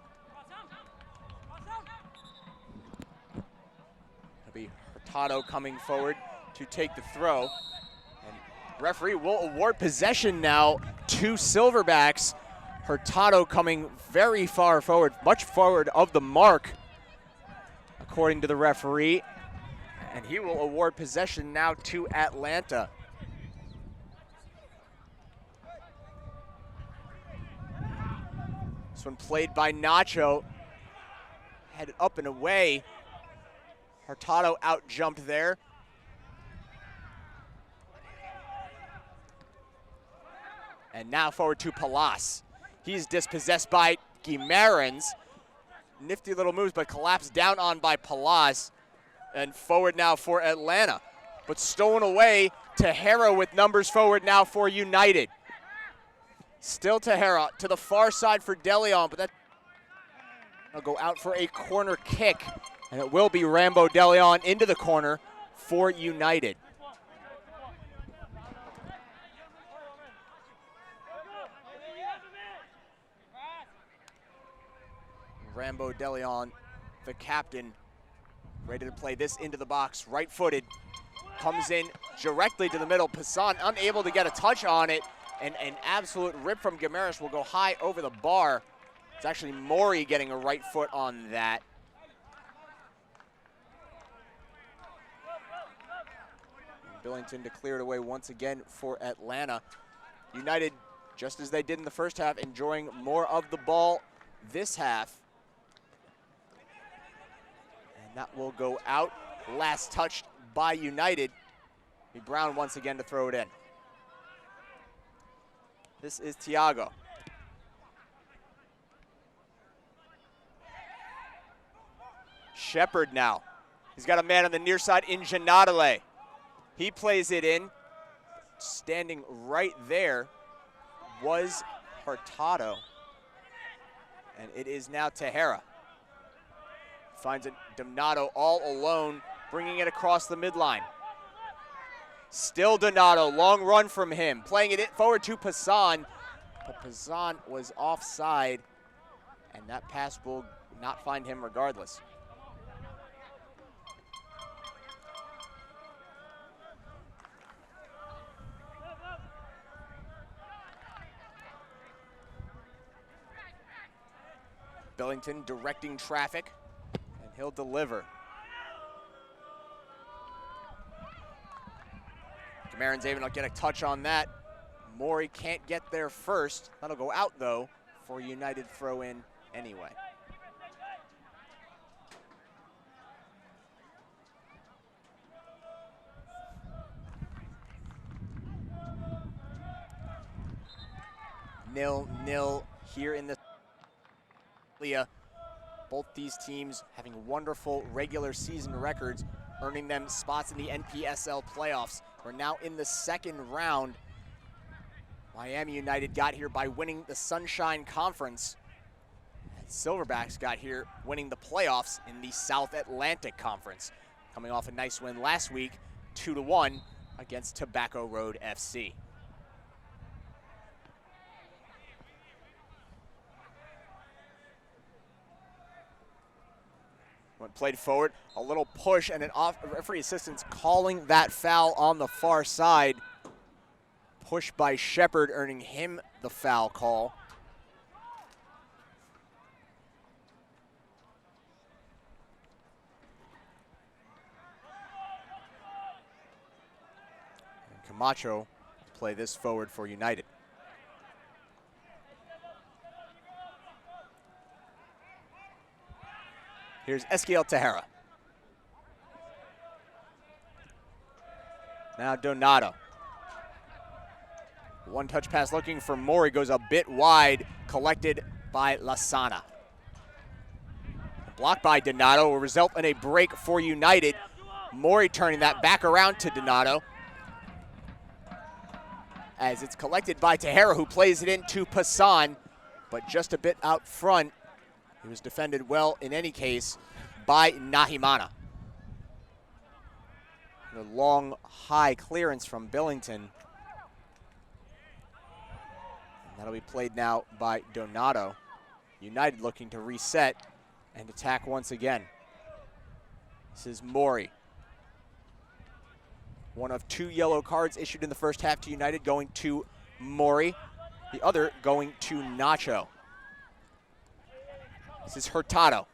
It'll be Hurtado coming forward to take the throw. And referee will award possession now to Silverbacks. Hurtado coming very far forward, much forward of the mark, according to the referee. And he will award possession now to Atlanta. This one played by Nacho. Headed up and away. Hurtado out jumped there. And now forward to Palas. He's dispossessed by Guimarães. Nifty little moves, but collapsed down on by Palas. And forward now for Atlanta. But stolen away. Tejera with numbers forward now for United. Still Tejera to the far side for DeLeon, but that will go out for a corner kick. And it will be Rambo DeLeon into the corner for United. Rambo DeLeon, the captain, ready to play this into the box, right-footed. Comes in directly to the middle. Passan unable to get a touch on it. And an absolute rip from Gamarins will go high over the bar. It's actually Mori getting a right foot on that. And Billington to clear it away once again for Atlanta. United, just as they did in the first half, enjoying more of the ball this half. And that will go out. Last touched by United. Brown once again to throw it in. This is Thiago. Shepard now. He's got a man on the near side in Janadale. He plays it in. Standing right there was Hurtado. And it is now Tejera. Finds it Donato all alone, bringing it across the midline. Still Donato, long run from him. Playing it forward to Passan. But Passan was offside, and that pass will not find him regardless. Billington directing traffic, and he'll deliver. Gamarins able to get a touch on that. Mori can't get there first. That'll go out, though, for United throw in anyway. Nil-nil here in the both these teams having wonderful regular season records, earning them spots in the NPSL playoffs. We're now in the second round. Miami United got here by winning the Sunshine Conference. And Silverbacks got here winning the playoffs in the South Atlantic Conference, coming off a nice win last week, 2-1 against Tobacco Road FC. When played forward, a little push and an off referee assistance calling that foul on the far side. Push by Shepard, earning him the foul call. And Camacho play this forward for United. Here's Eskiel Tejera. Now Donato. One touch pass looking for Mori, goes a bit wide, collected by Lasana. Blocked by Donato will result in a break for United. Mori turning that back around to Donato. As it's collected by Tejera, who plays it into Passan, but just a bit out front. He was defended well in any case by Nahimana. The long, high clearance from Billington. That'll be played now by Donato. United looking to reset and attack once again. This is Mori. One of 2 yellow cards issued in the first half to United, going to Mori. The other going to Nacho. This is Hurtado.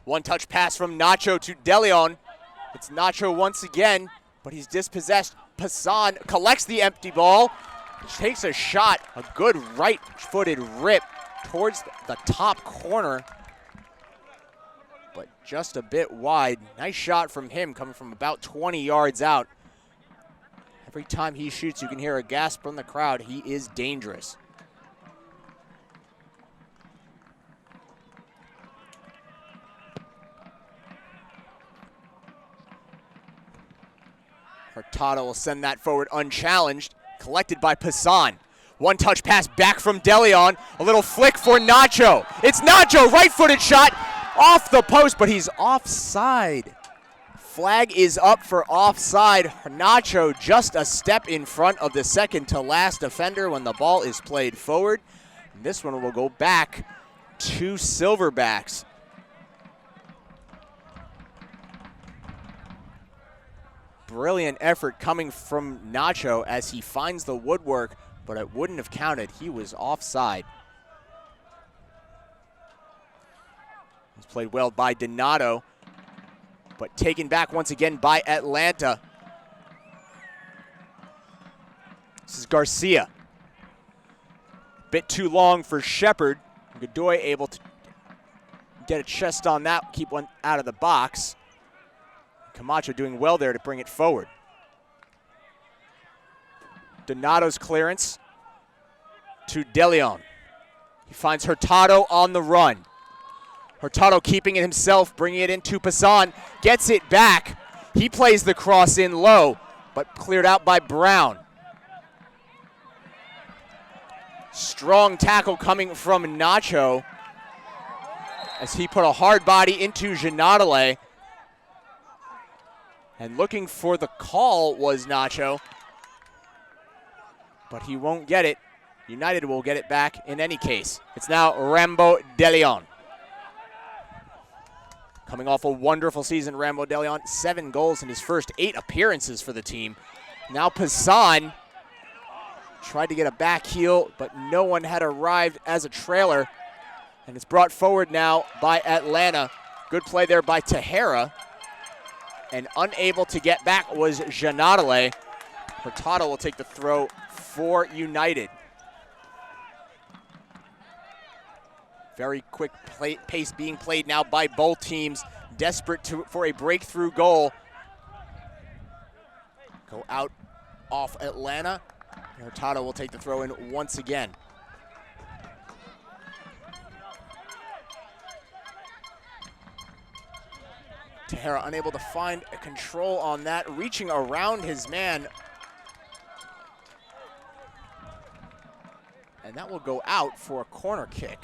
One touch pass from Nacho to DeLeon. It's Nacho once again, but he's dispossessed. Passan collects the empty ball. Takes a shot, a good right-footed rip towards the top corner, but just a bit wide. Nice shot from him, coming from about 20 yards out. Every time he shoots, you can hear a gasp from the crowd. He is dangerous. Hurtado will send that forward unchallenged. Collected by Passan. One touch pass back from DeLeon. A little flick for Nacho. It's Nacho, right-footed shot off the post, but he's offside. Flag is up for offside. Nacho just a step in front of the second to last defender when the ball is played forward. And this one will go back to Silverbacks. Brilliant effort coming from Nacho as he finds the woodwork, but it wouldn't have counted. He was offside. It's played well by Donato, but taken back once again by Atlanta. This is Garcia. Bit too long for Shepard. Godoy able to get a chest on that, keep one out of the box. Camacho doing well there to bring it forward. Donato's clearance to DeLeon. He finds Hurtado on the run. Hurtado keeping it himself, bringing it into Passan, gets it back. He plays the cross in low, but cleared out by Brown. Strong tackle coming from Nacho as he put a hard body into Janadale. And looking for the call was Nacho, but he won't get it. United will get it back in any case. It's now Rambo DeLeon. Coming off a wonderful season, Rambo DeLeon, 7 goals in his first 8 appearances for the team. Now Passan tried to get a back heel, but no one had arrived as a trailer. And it's brought forward now by Atlanta. Good play there by Tejera. And unable to get back was Janadale. Hurtado will take the throw for United. Very quick pace being played now by both teams, desperate for a breakthrough goal. Go out off Atlanta. Hurtado will take the throw in once again. Tejera unable to find a control on that, reaching around his man. And that will go out for a corner kick.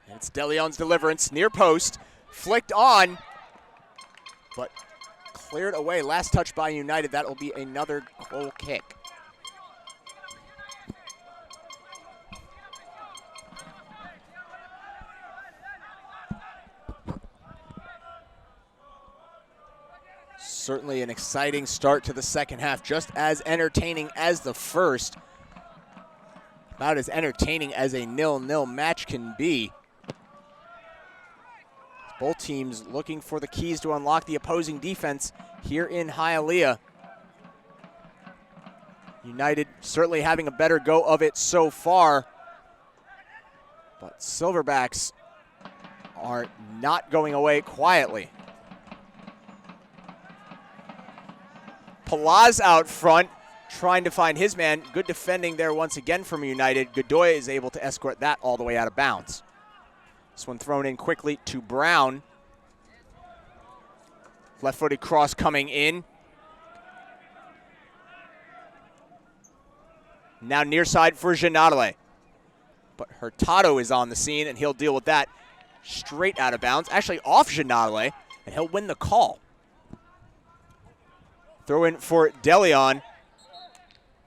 It's DeLeon's deliverance, near post, flicked on, but cleared away. Last touch by United. That will be another goal kick. Certainly an exciting start to the second half, just as entertaining as the first. About as entertaining as a 0-0 match can be. Both teams looking for the keys to unlock the opposing defense here in Hialeah. United certainly having a better go of it so far, but Silverbacks are not going away quietly. Palaz out front, trying to find his man. Good defending there once again from United. Godoy is able to escort that all the way out of bounds. This one thrown in quickly to Brown. Left-footed cross coming in. Now near side for Janadale. But Hurtado is on the scene, and he'll deal with that straight out of bounds. Actually off Janadale, and he'll win the call. Throw in for DeLeon.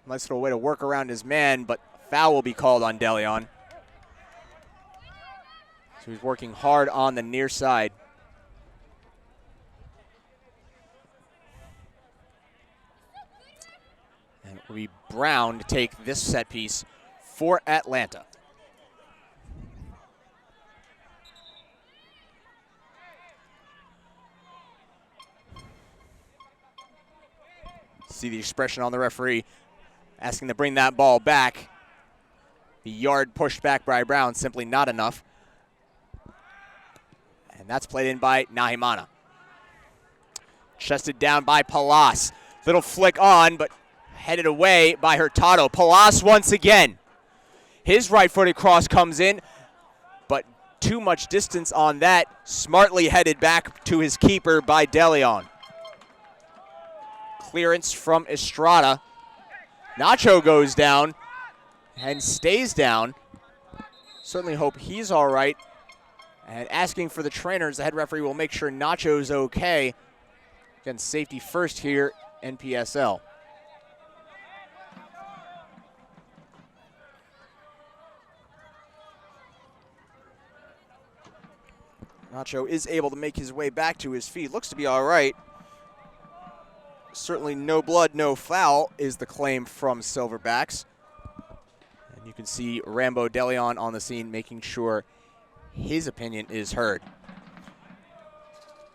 Nice little way to work around his man, but foul will be called on DeLeon. So he's working hard on the near side. And it will be Brown to take this set piece for Atlanta. See the expression on the referee asking to bring that ball back. The yard pushed back by Brown, simply not enough. And that's played in by Nahimana. Chested down by Palas. Little flick on, but headed away by Hurtado. Palas once again. His right-footed cross comes in, but too much distance on that. Smartly headed back to his keeper by DeLeon. Clearance from Estrada. Nacho goes down and stays down. Certainly hope he's all right. And asking for the trainers, the head referee will make sure Nacho's okay. Again, safety first here, NPSL. Nacho is able to make his way back to his feet. Looks to be all right. Certainly no blood, no foul is the claim from Silverbacks. And you can see Rambo DeLeon on the scene making sure his opinion is heard.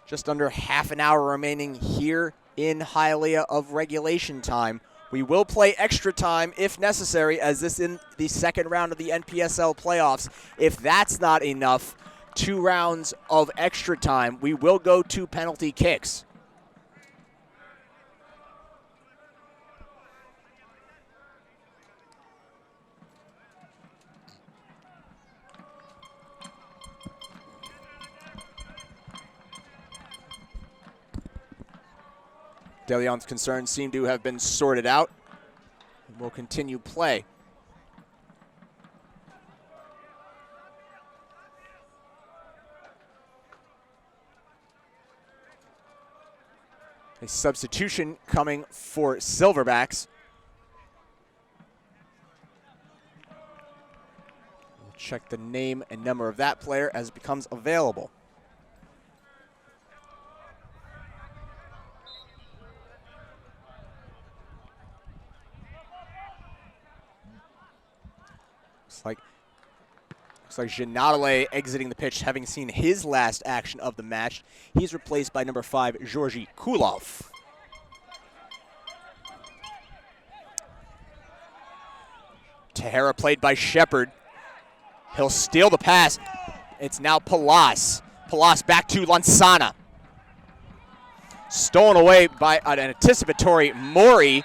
Just under half an hour remaining here in Hialeah of regulation time. We will play extra time if necessary, as this in the second round of the NPSL playoffs. If that's not enough, 2 rounds of extra time, we will go to penalty kicks. DeLeon's concerns seem to have been sorted out. We'll continue play. A substitution coming for Silverbacks. We'll check the name and number of that player as it becomes available. Looks like Janadale exiting the pitch, having seen his last action of the match. He's replaced by number 5, Georgi Kulov. Tahara played by Shepard. He'll steal the pass. It's now Palas. Palas back to Lansana. Stolen away by an anticipatory Mori,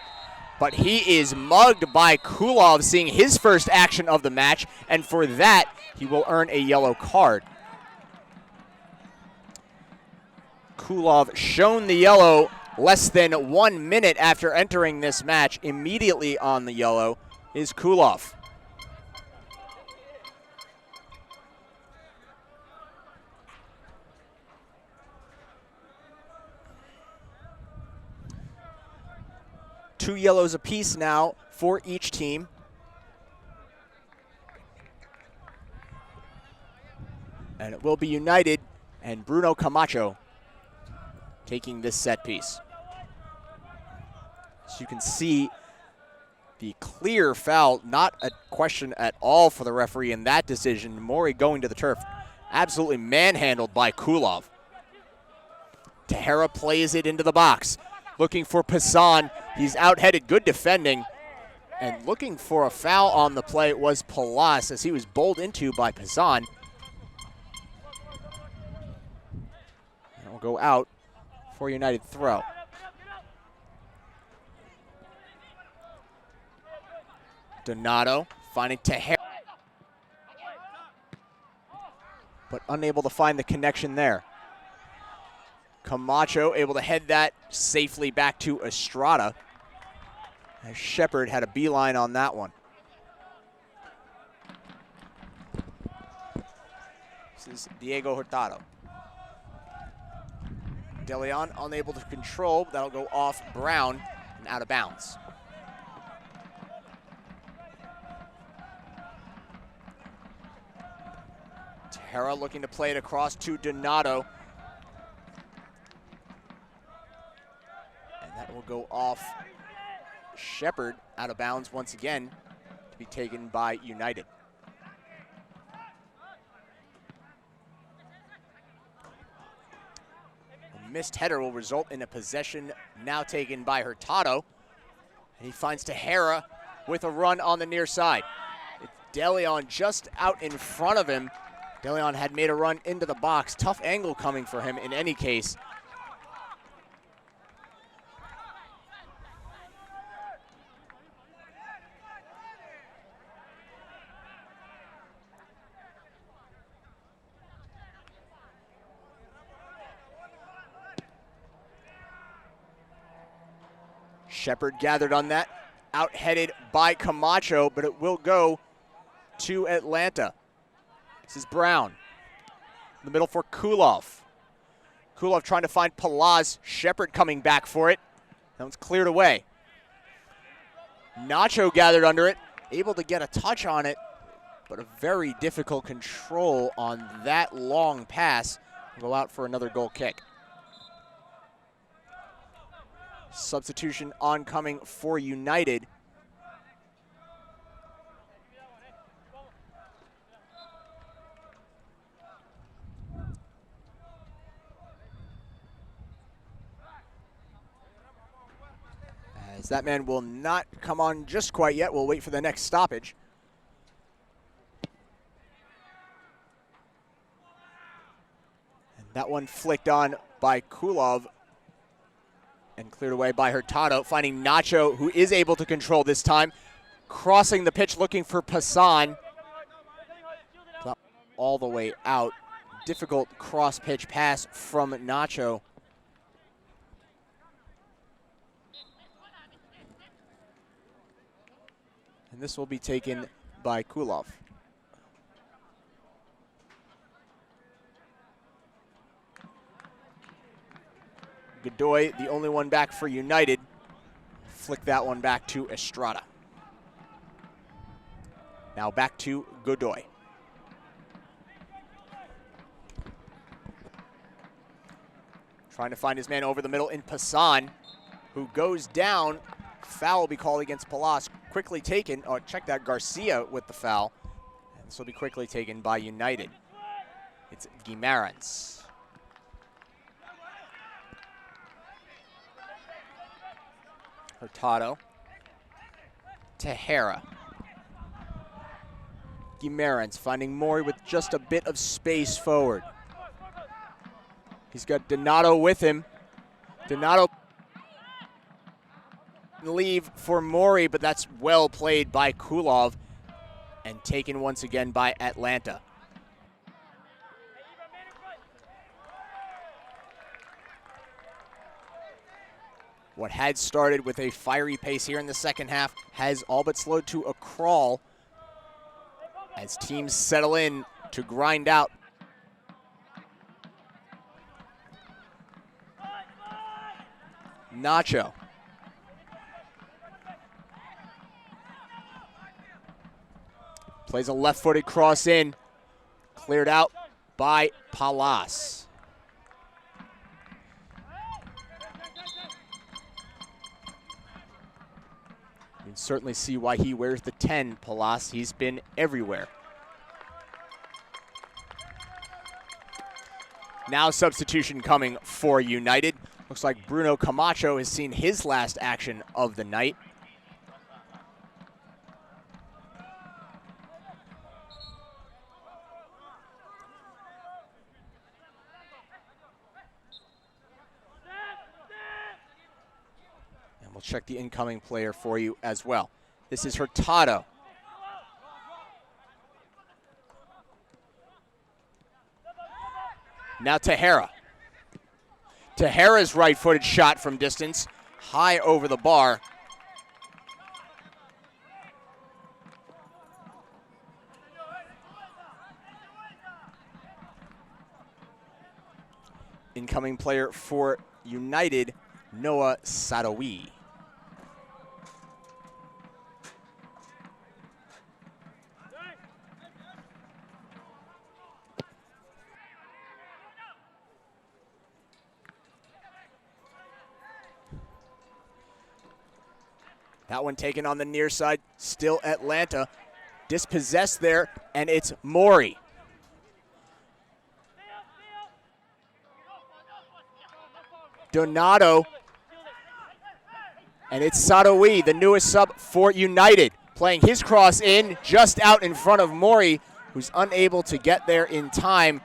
but he is mugged by Kulov, seeing his first action of the match, and for that, he will earn a yellow card. Kulov shown the yellow less than 1 minute after entering this match. Immediately on the yellow is Kulov. 2 yellows apiece now for each team. And it will be United and Bruno Camacho taking this set piece. So you can see the clear foul, not a question at all for the referee in that decision. Mori going to the turf, absolutely manhandled by Kulov. Tejera plays it into the box, looking for Passan. He's out-headed, good defending. And looking for a foul on the play was Palas as he was bowled into by Passan. And will go out for United throw. Donato finding Tejera, but unable to find the connection there. Camacho able to head that safely back to Estrada, as Shepard had a beeline on that one. This is Diego Hurtado. De Leon unable to control, that'll go off Brown and out of bounds. Tejera looking to play it across to Donato. And that will go off Shepard, out of bounds once again, to be taken by United. A missed header will result in a possession now taken by Hurtado. And he finds Tejera with a run on the near side. It's De Leon just out in front of him. De Leon had made a run into the box. Tough angle coming for him in any case. Shepard gathered on that, out-headed by Camacho, but it will go to Atlanta. This is Brown. In the middle for Kulov. Kulov trying to find Palaz. Shepard coming back for it. That one's cleared away. Nacho gathered under it, able to get a touch on it, but a very difficult control on that long pass. Go out for another goal kick. Substitution oncoming for United. As that man will not come on just quite yet. We'll wait for the next stoppage. And that one flicked on by Kulov and cleared away by Hurtado, finding Nacho, who is able to control this time. Crossing the pitch, looking for Passan. All the way out. Difficult cross-pitch pass from Nacho. And this will be taken by Kulov. Godoy, the only one back for United, flick that one back to Estrada. Now back to Godoy. Trying to find his man over the middle in Passan, who goes down. Foul will be called against Palas. Quickly taken. Oh, check that, Garcia with the foul. And this will be quickly taken by United. It's Guimarães. Hurtado. Tejera. Guimarães finding Mori with just a bit of space forward. He's got Donato with him. Donato leave for Mori, but that's well played by Kulov and taken once again by Atlanta. What had started with a fiery pace here in the second half has all but slowed to a crawl as teams settle in to grind out. Nacho. Plays a left-footed cross in. Cleared out by Palas. You can certainly see why he wears the 10, Palas. He's been everywhere. Now substitution coming for United. Looks like Bruno Camacho has seen his last action of the night. And we'll check the incoming player for you as well. This is Hurtado. Now Tejera. Tejera's right-footed shot from distance, high over the bar. Incoming player for United, Noah Sadoui. That one taken on the near side, still Atlanta. Dispossessed there, and it's Mori. Donato, and it's Sadoui, the newest sub for United, playing his cross in, just out in front of Mori, who's unable to get there in time.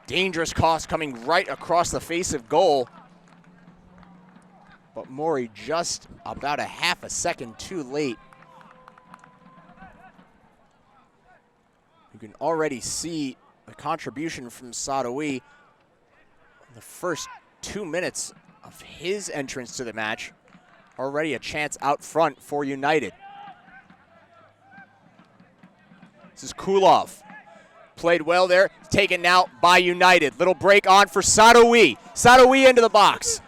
Dangerous cross coming right across the face of goal. But Mori just about a half a second too late. You can already see the contribution from Sadoui in the first 2 minutes of his entrance to the match. Already a chance out front for United. This is Kulov. Played well there, taken now by United. Little break on for Sadoui. Sadoui into the box.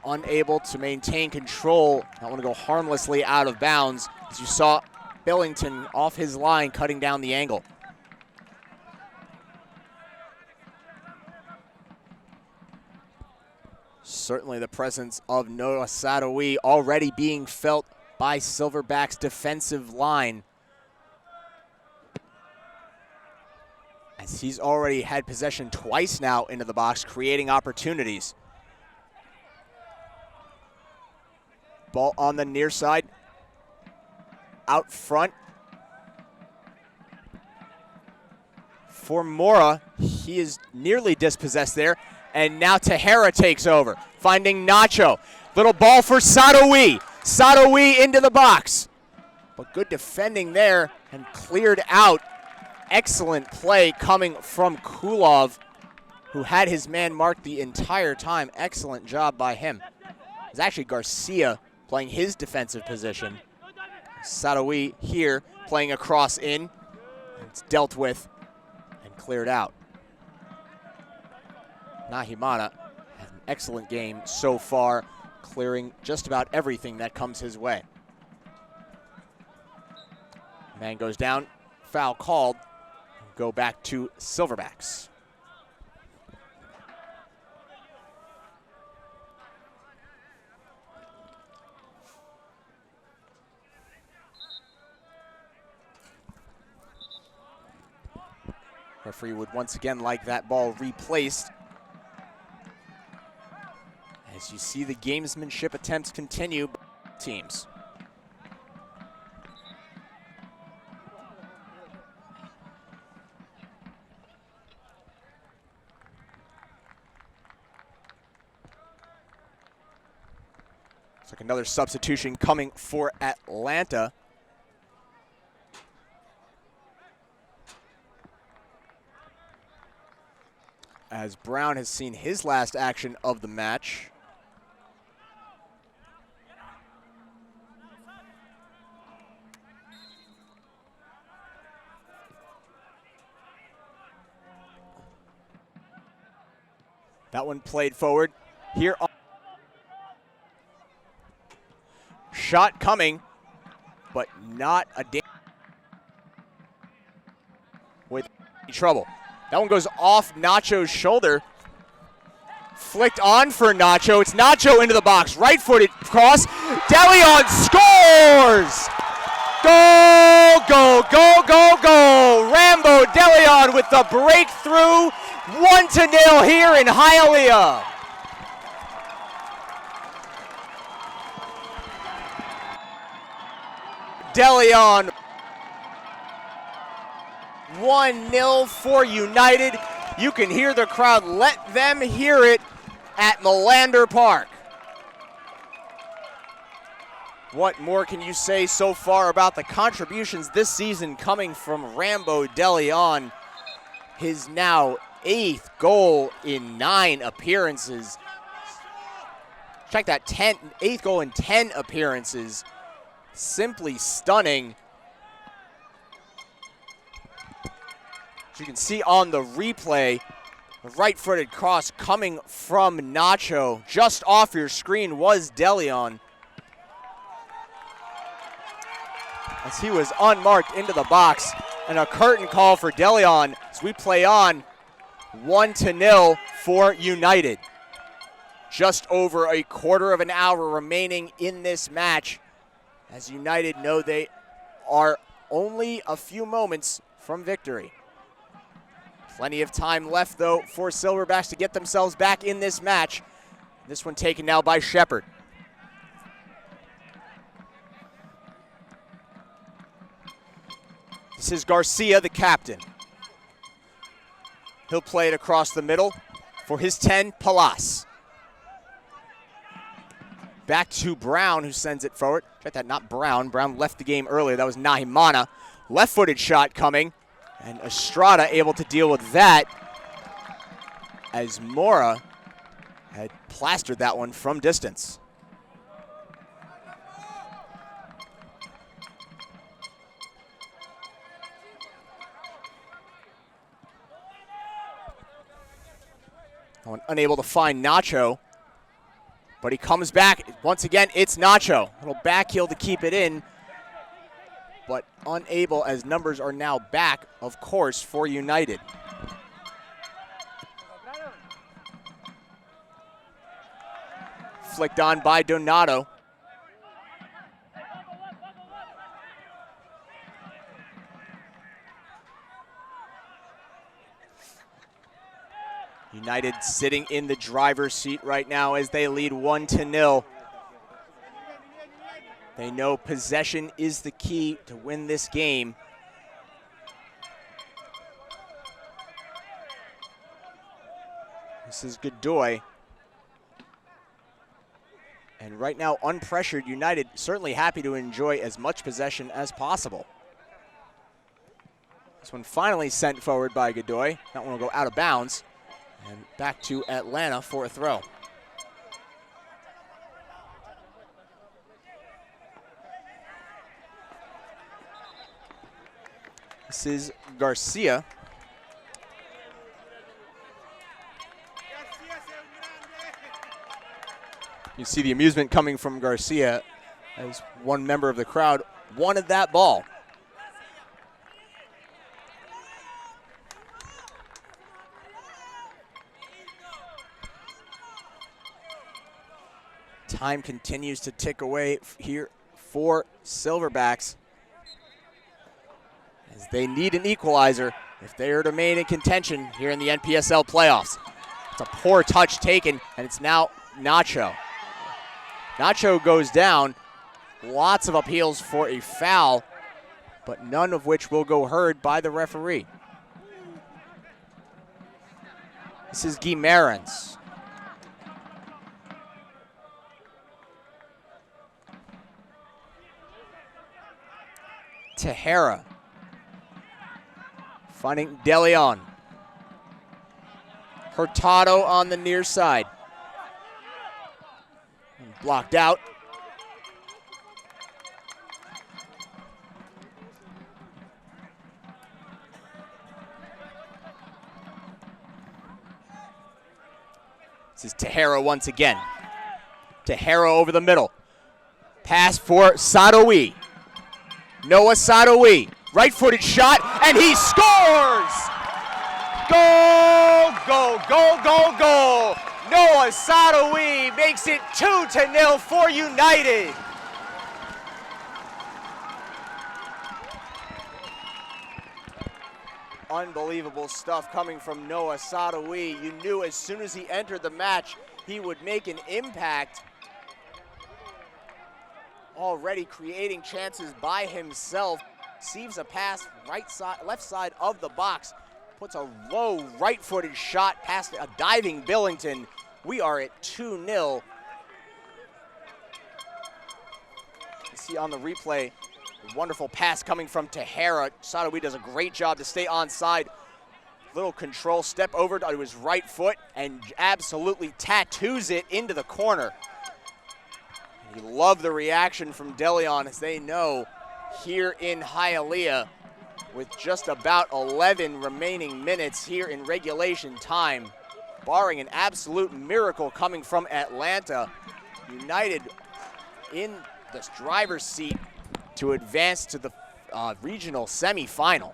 Unable to maintain control. Not want to go harmlessly out of bounds, as you saw Billington off his line cutting down the angle. Certainly the presence of Noah Sadoui already being felt by Silverbacks' defensive line, as he's already had possession twice now into the box, creating opportunities. Ball on the near side, out front for Mora. He is nearly dispossessed there, and now Tejera takes over, finding Nacho. Little ball for Sadoui. Sadoui into the box, but good defending there and cleared out. Excellent play coming from Kulov, who had his man marked the entire time. Excellent job by him. It's actually Garcia playing his defensive position. Sadoui here playing a cross in. It's dealt with and cleared out. Nahimana has an excellent game so far, clearing just about everything that comes his way. Man goes down, foul called. Go back to Silverbacks. Referee would once again like that ball replaced. As you see the gamesmanship attempts continue, teams. Looks like another substitution coming for Atlanta. As Brown has seen his last action of the match. That one played forward. Here, shot coming. but not a with trouble. That one goes off Nacho's shoulder. Flicked on for Nacho. It's Nacho into the box. Right-footed cross. DeLeon scores! Go, go, go, go, go! Rambo DeLeon with the breakthrough. 1-0 here in Hialeah. DeLeon 1-0 for United. You can hear the crowd. Let them hear it at Melander Park. What more can you say so far about the contributions this season coming from Rambo DeLeon? His now 8th goal in 9 appearances. Check that, 8th goal in 10 appearances. Simply stunning. As you can see on the replay, the right-footed cross coming from Nacho. Just off your screen was DeLeon. As he was unmarked into the box. And a curtain call for DeLeon as we play on. 1-0 for United. Just over a quarter of an hour remaining in this match. As United know they are only a few moments from victory. Plenty of time left, though, for Silverbacks to get themselves back in this match. This one taken now by Shepard. This is Garcia, the captain. He'll play it across the middle for his 10, Palas. Back to Brown, who sends it forward. Check that, not Brown. Brown left the game earlier. That was Nahimana. Left-footed shot coming. And Estrada able to deal with that as Mora had plastered that one from distance. That one unable to find Nacho, but he comes back. Once again, it's Nacho. A little back heel to keep it in, but unable as numbers are now back, of course, for United. Flicked on by Donato. United sitting in the driver's seat right now as they lead 1-0. They know possession is the key to win this game. This is Godoy. And right now, unpressured, United certainly happy to enjoy as much possession as possible. This one finally sent forward by Godoy. That one will go out of bounds. And back to Atlanta for a throw. This is Garcia. You see the amusement coming from Garcia as one member of the crowd wanted that ball. Time continues to tick away here for Silverbacks, as they need an equalizer if they are to remain in contention here in the NPSL playoffs. It's a poor touch taken, and it's now Nacho. Nacho goes down. Lots of appeals for a foul, but none of which will go heard by the referee. This is Guimarães. Tejera. Finding DeLeon. Hurtado on the near side. Blocked out. This is Tejera once again. Tejera over the middle. Pass for Sadoui. Noah Sadawi, right-footed shot, and he scores! Goal, goal, goal, goal, goal. Noah Sadawi makes it 2-0 for United. Unbelievable stuff coming from Noah Sadawi. You knew as soon as he entered the match, he would make an impact. Already creating chances by himself. Receives a pass left side of the box. Puts a low right-footed shot past a diving Billington. We are at 2-0. You see on the replay, a wonderful pass coming from Tahara. Sadawi does a great job to stay onside. Little control, step over to his right foot and absolutely tattoos it into the corner. You love the reaction from DeLeon as they know here in Hialeah, with just about 11 remaining minutes here in regulation time, barring an absolute miracle coming from Atlanta, United in the driver's seat to advance to the regional semifinal.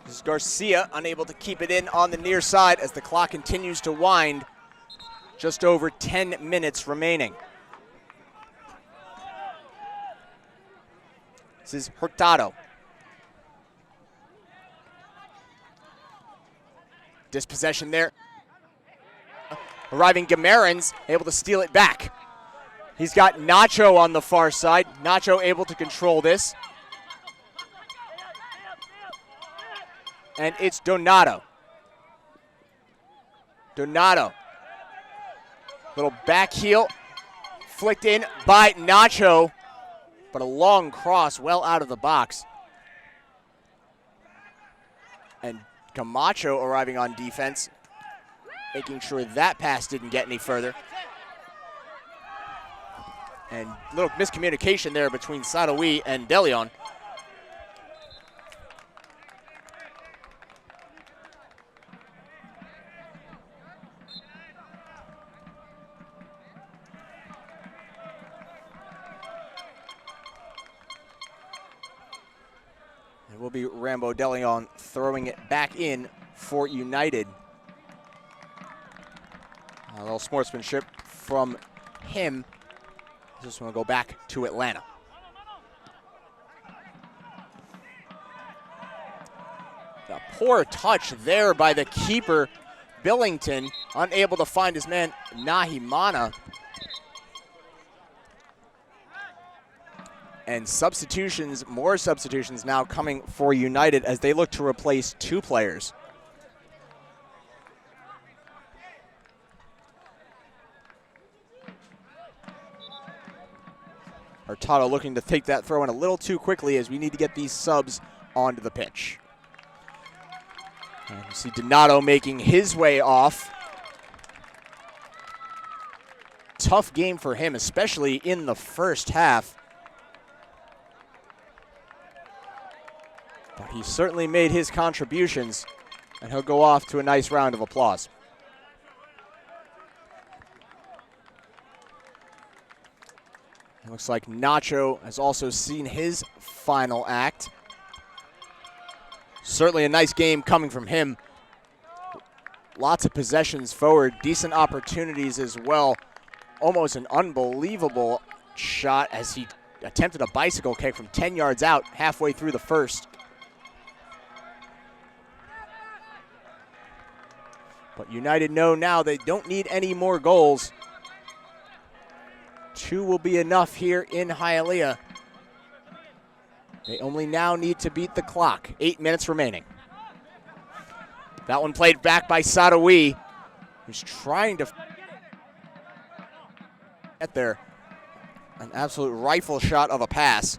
This is Garcia unable to keep it in on the near side as the clock continues to wind. Just over 10 minutes remaining. This is Hurtado. Dispossession there. Arriving Gamarins, able to steal it back. He's got Nacho on the far side. Nacho able to control this. And it's Donato. Donato. Little back heel, flicked in by Nacho, but a long cross well out of the box. And Camacho arriving on defense, making sure that pass didn't get any further. And little miscommunication there between Sadawi and DeLeon. It will be Rambo DeLeon throwing it back in for United. A little sportsmanship from him. This one will go back to Atlanta. A poor touch there by the keeper, Billington, unable to find his man, Nahimana. And substitutions, more substitutions now coming for United as they look to replace two players. Hurtado looking to take that throw in a little too quickly as we need to get these subs onto the pitch. And you see Donato making his way off. Tough game for him, especially in the first half. But he certainly made his contributions, and he'll go off to a nice round of applause. It looks like Nacho has also seen his final act. Certainly a nice game coming from him. Lots of possessions forward, decent opportunities as well. Almost an unbelievable shot as he attempted a bicycle kick from 10 yards out halfway through the first. But United know now they don't need any more goals. 2 will be enough here in Hialeah. They only now need to beat the clock. 8 minutes remaining. That one played back by Sadawi, who's trying to get there. An absolute rifle shot of a pass.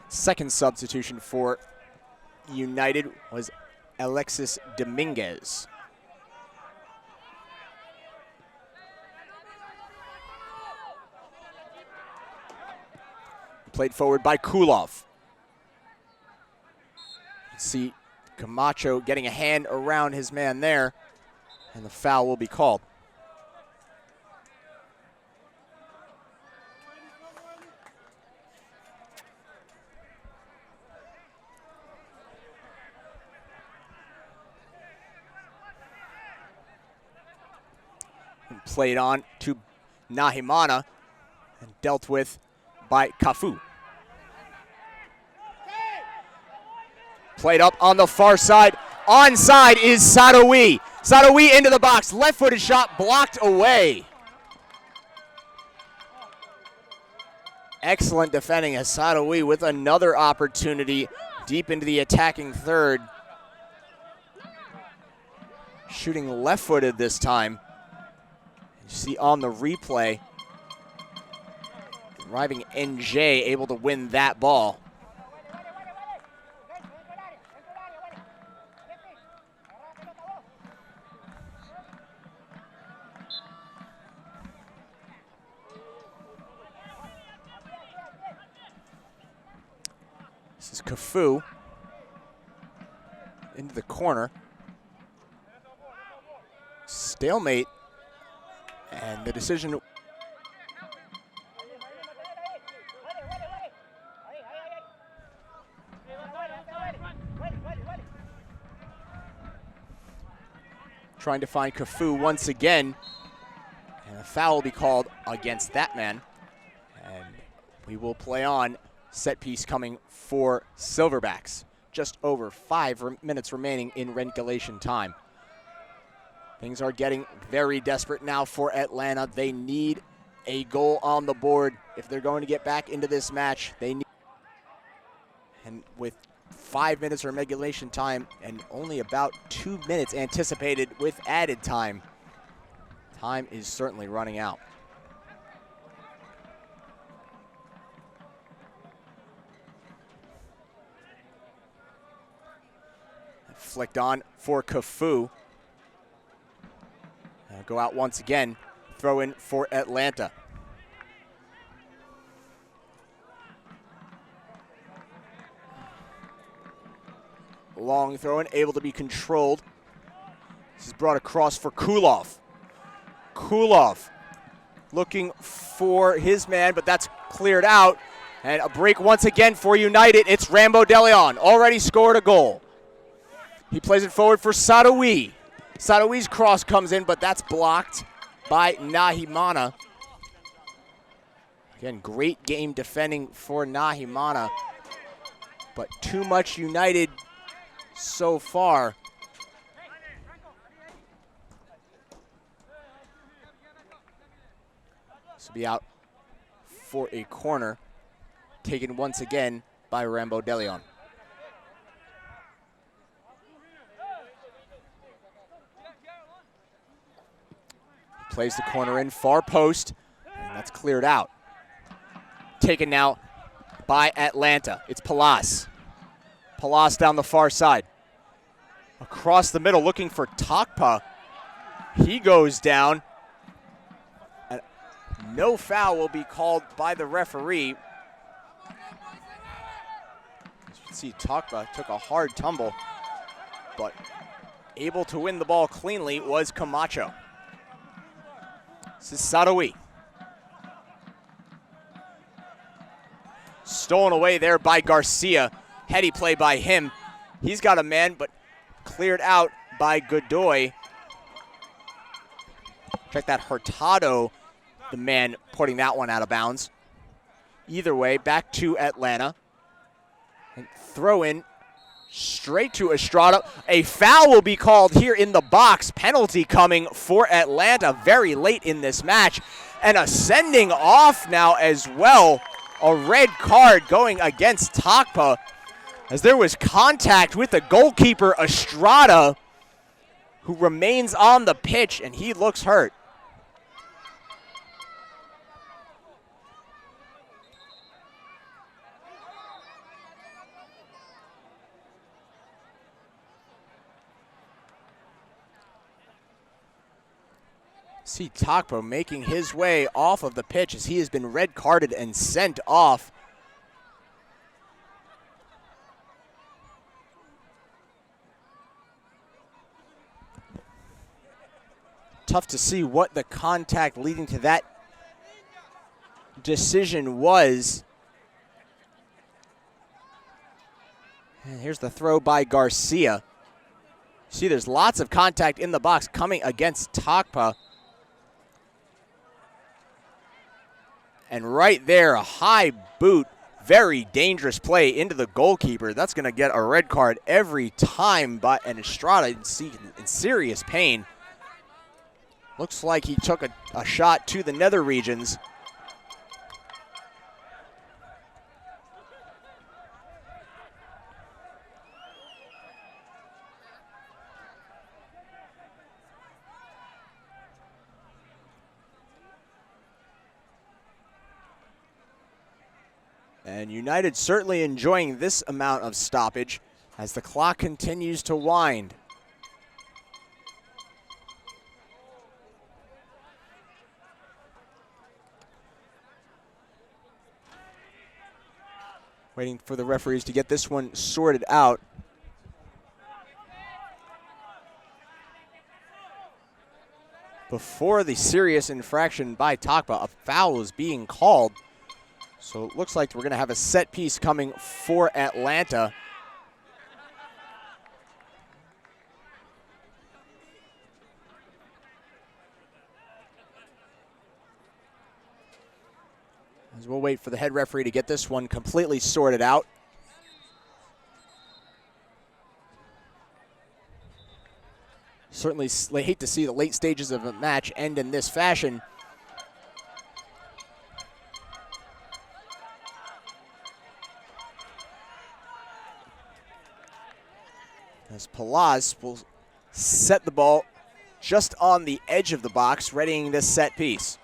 Second substitution for United was Alexis Dominguez. Played forward by Kulov. See Camacho getting a hand around his man there, and the foul will be called. And played on to Nahimana and dealt with by Cafu. Played up on the far side. Onside is Sadoui. Sadoui into the box. Left-footed shot blocked away. Excellent defending as Sadoui with another opportunity deep into the attacking third. Shooting left-footed this time. You see on the replay, arriving NJ able to win that ball. This is Cafu into the corner. Stalemate, and the decision. Trying to find Cafu once again, and a foul will be called against that man. And we will play on. Set piece coming for Silverbacks. Just over 5 minutes remaining in regulation time. Things are getting very desperate now for Atlanta. They need a goal on the board if they're going to get back into this match. They need, and with 5 minutes of regulation time and only about 2 minutes anticipated with added time, time is certainly running out. Flicked on for Cafu. Go out once again. Throw in for Atlanta. Long throw in, able to be controlled. This is brought across for Kulov. Kulov looking for his man, but that's cleared out. And a break once again for United. It's Rambo DeLeon, already scored a goal. He plays it forward for Sadoui. Sadoui's cross comes in, but that's blocked by Nahimana. Again, great game defending for Nahimana, but too much United so far. This will be out for a corner, taken once again by Rambo DeLeon. Plays the corner in, far post, and that's cleared out. Taken now by Atlanta. It's Palas. Palas down the far side. Across the middle, looking for Takpa. He goes down. And no foul will be called by the referee. As you can see, Takpa took a hard tumble, but able to win the ball cleanly was Camacho. This is Sadoui. Stolen away there by Garcia. Heady play by him. He's got a man, but cleared out by Godoy. Check that, Hurtado, the man putting that one out of bounds. Either way, back to Atlanta. And throw in straight to Estrada. A foul will be called here in the box. Penalty coming for Atlanta very late in this match. And a sending off now as well. A red card going against Takpa as there was contact with the goalkeeper, Estrada, who remains on the pitch, and he looks hurt. See Takpa making his way off of the pitch as he has been red carded and sent off. Tough to see what the contact leading to that decision was. And here's the throw by Garcia. See, there's lots of contact in the box coming against Takpa. And right there, a high boot, very dangerous play into the goalkeeper. That's going to get a red card every time, and Estrada in serious pain. Looks like he took a shot to the nether regions. And United certainly enjoying this amount of stoppage as the clock continues to wind. Waiting for the referees to get this one sorted out. Before the serious infraction by Takpa, a foul is being called. So it looks like we're going to have a set piece coming for Atlanta. As we'll wait for the head referee to get this one completely sorted out. Certainly hate to see the late stages of a match end in this fashion. As Palaz will set the ball just on the edge of the box, readying this set piece.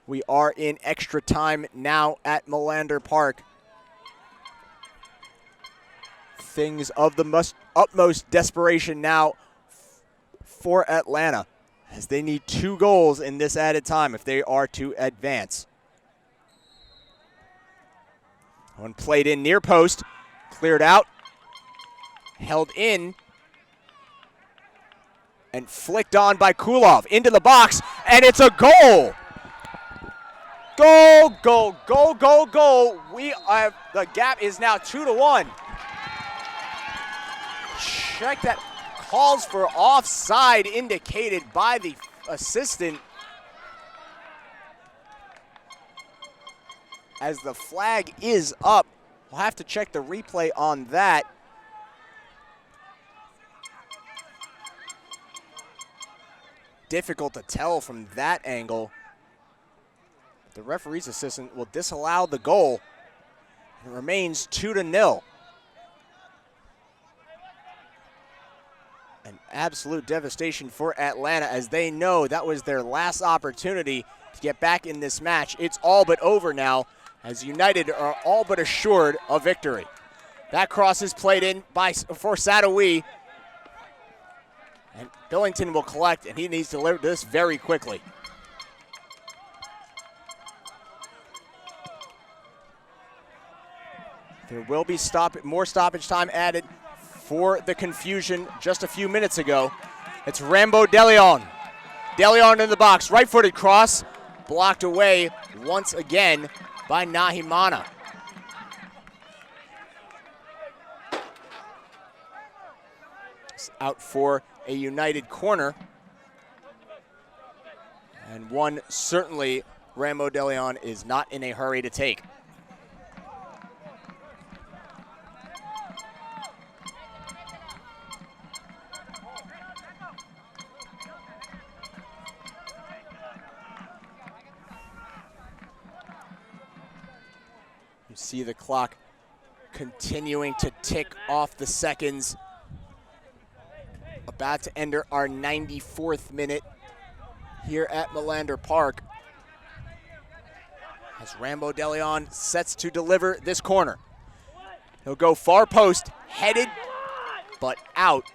We are in extra time now at Melander Park. Things of the utmost desperation now for Atlanta, as they need 2 goals in this added time if they are to advance. One played in near post, cleared out, held in, and flicked on by Kulov into the box, and it's a goal! Goal, goal, goal, goal, goal. The gap is now 2-1. Check that. Calls for offside indicated by the assistant. As the flag is up, we'll have to check the replay on that. Difficult to tell from that angle. The referee's assistant will disallow the goal. It remains 2-0. An absolute devastation for Atlanta, as they know that was their last opportunity to get back in this match. It's all but over now, as United are all but assured a victory. That cross is played in for Sadoui. And Billington will collect, and he needs to deliver this very quickly. There will be more stoppage time added for the confusion just a few minutes ago. It's Rambo DeLeon. DeLeon in the box, right-footed cross, blocked away once again by Nahimana. It's out for a United corner. And one certainly Rambo DeLeon is not in a hurry to take. See the clock continuing to tick off the seconds. About to enter our 94th minute here at Melander Park. As Rambo DeLeon sets to deliver this corner. He'll go far post, headed, but out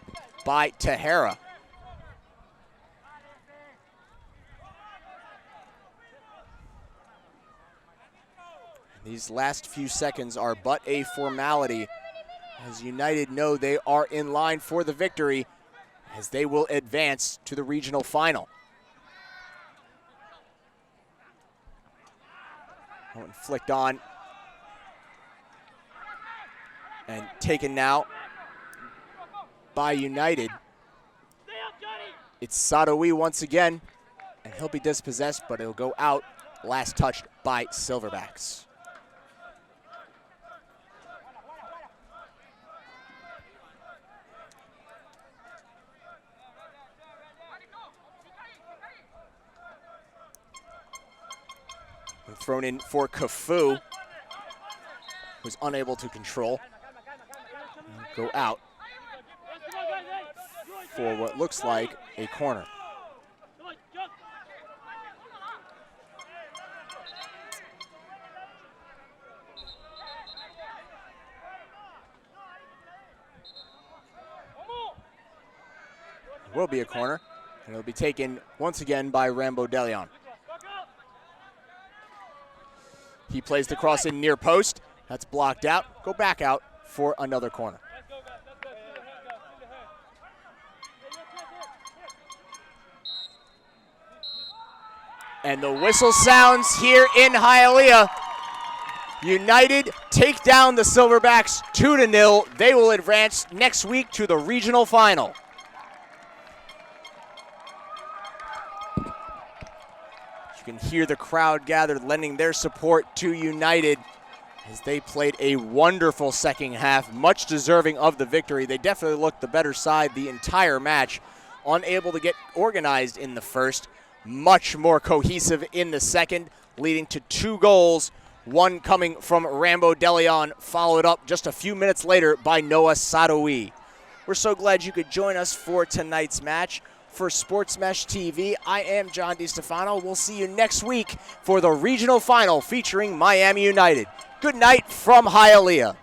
by Tejera. These last few seconds are but a formality as United know they are in line for the victory, as they will advance to the regional final. Flicked on and taken now by United. It's Sadoui once again, and he'll be dispossessed, but it'll go out. Last touched by Silverbacks. Thrown in for Cafu, who's unable to control. Go out for what looks like a corner. It will be a corner, and it'll be taken once again by Rambo Deleon. He plays the cross in near post. That's blocked out. Go back out for another corner. And the whistle sounds here in Hialeah. United take down the Silverbacks 2-0. They will advance next week to the regional final. You can hear the crowd gathered lending their support to United as they played a wonderful second half, much deserving of the victory. They definitely looked the better side the entire match, unable to get organized in the first, much more cohesive in the second, leading to 2 goals, one coming from Rambo Deleon, followed up just a few minutes later by Noah Sadoui. We're so glad you could join us for tonight's match. For Sports Mesh TV, I am John DiStefano. We'll see you next week for the regional final featuring Miami United. Good night from Hialeah.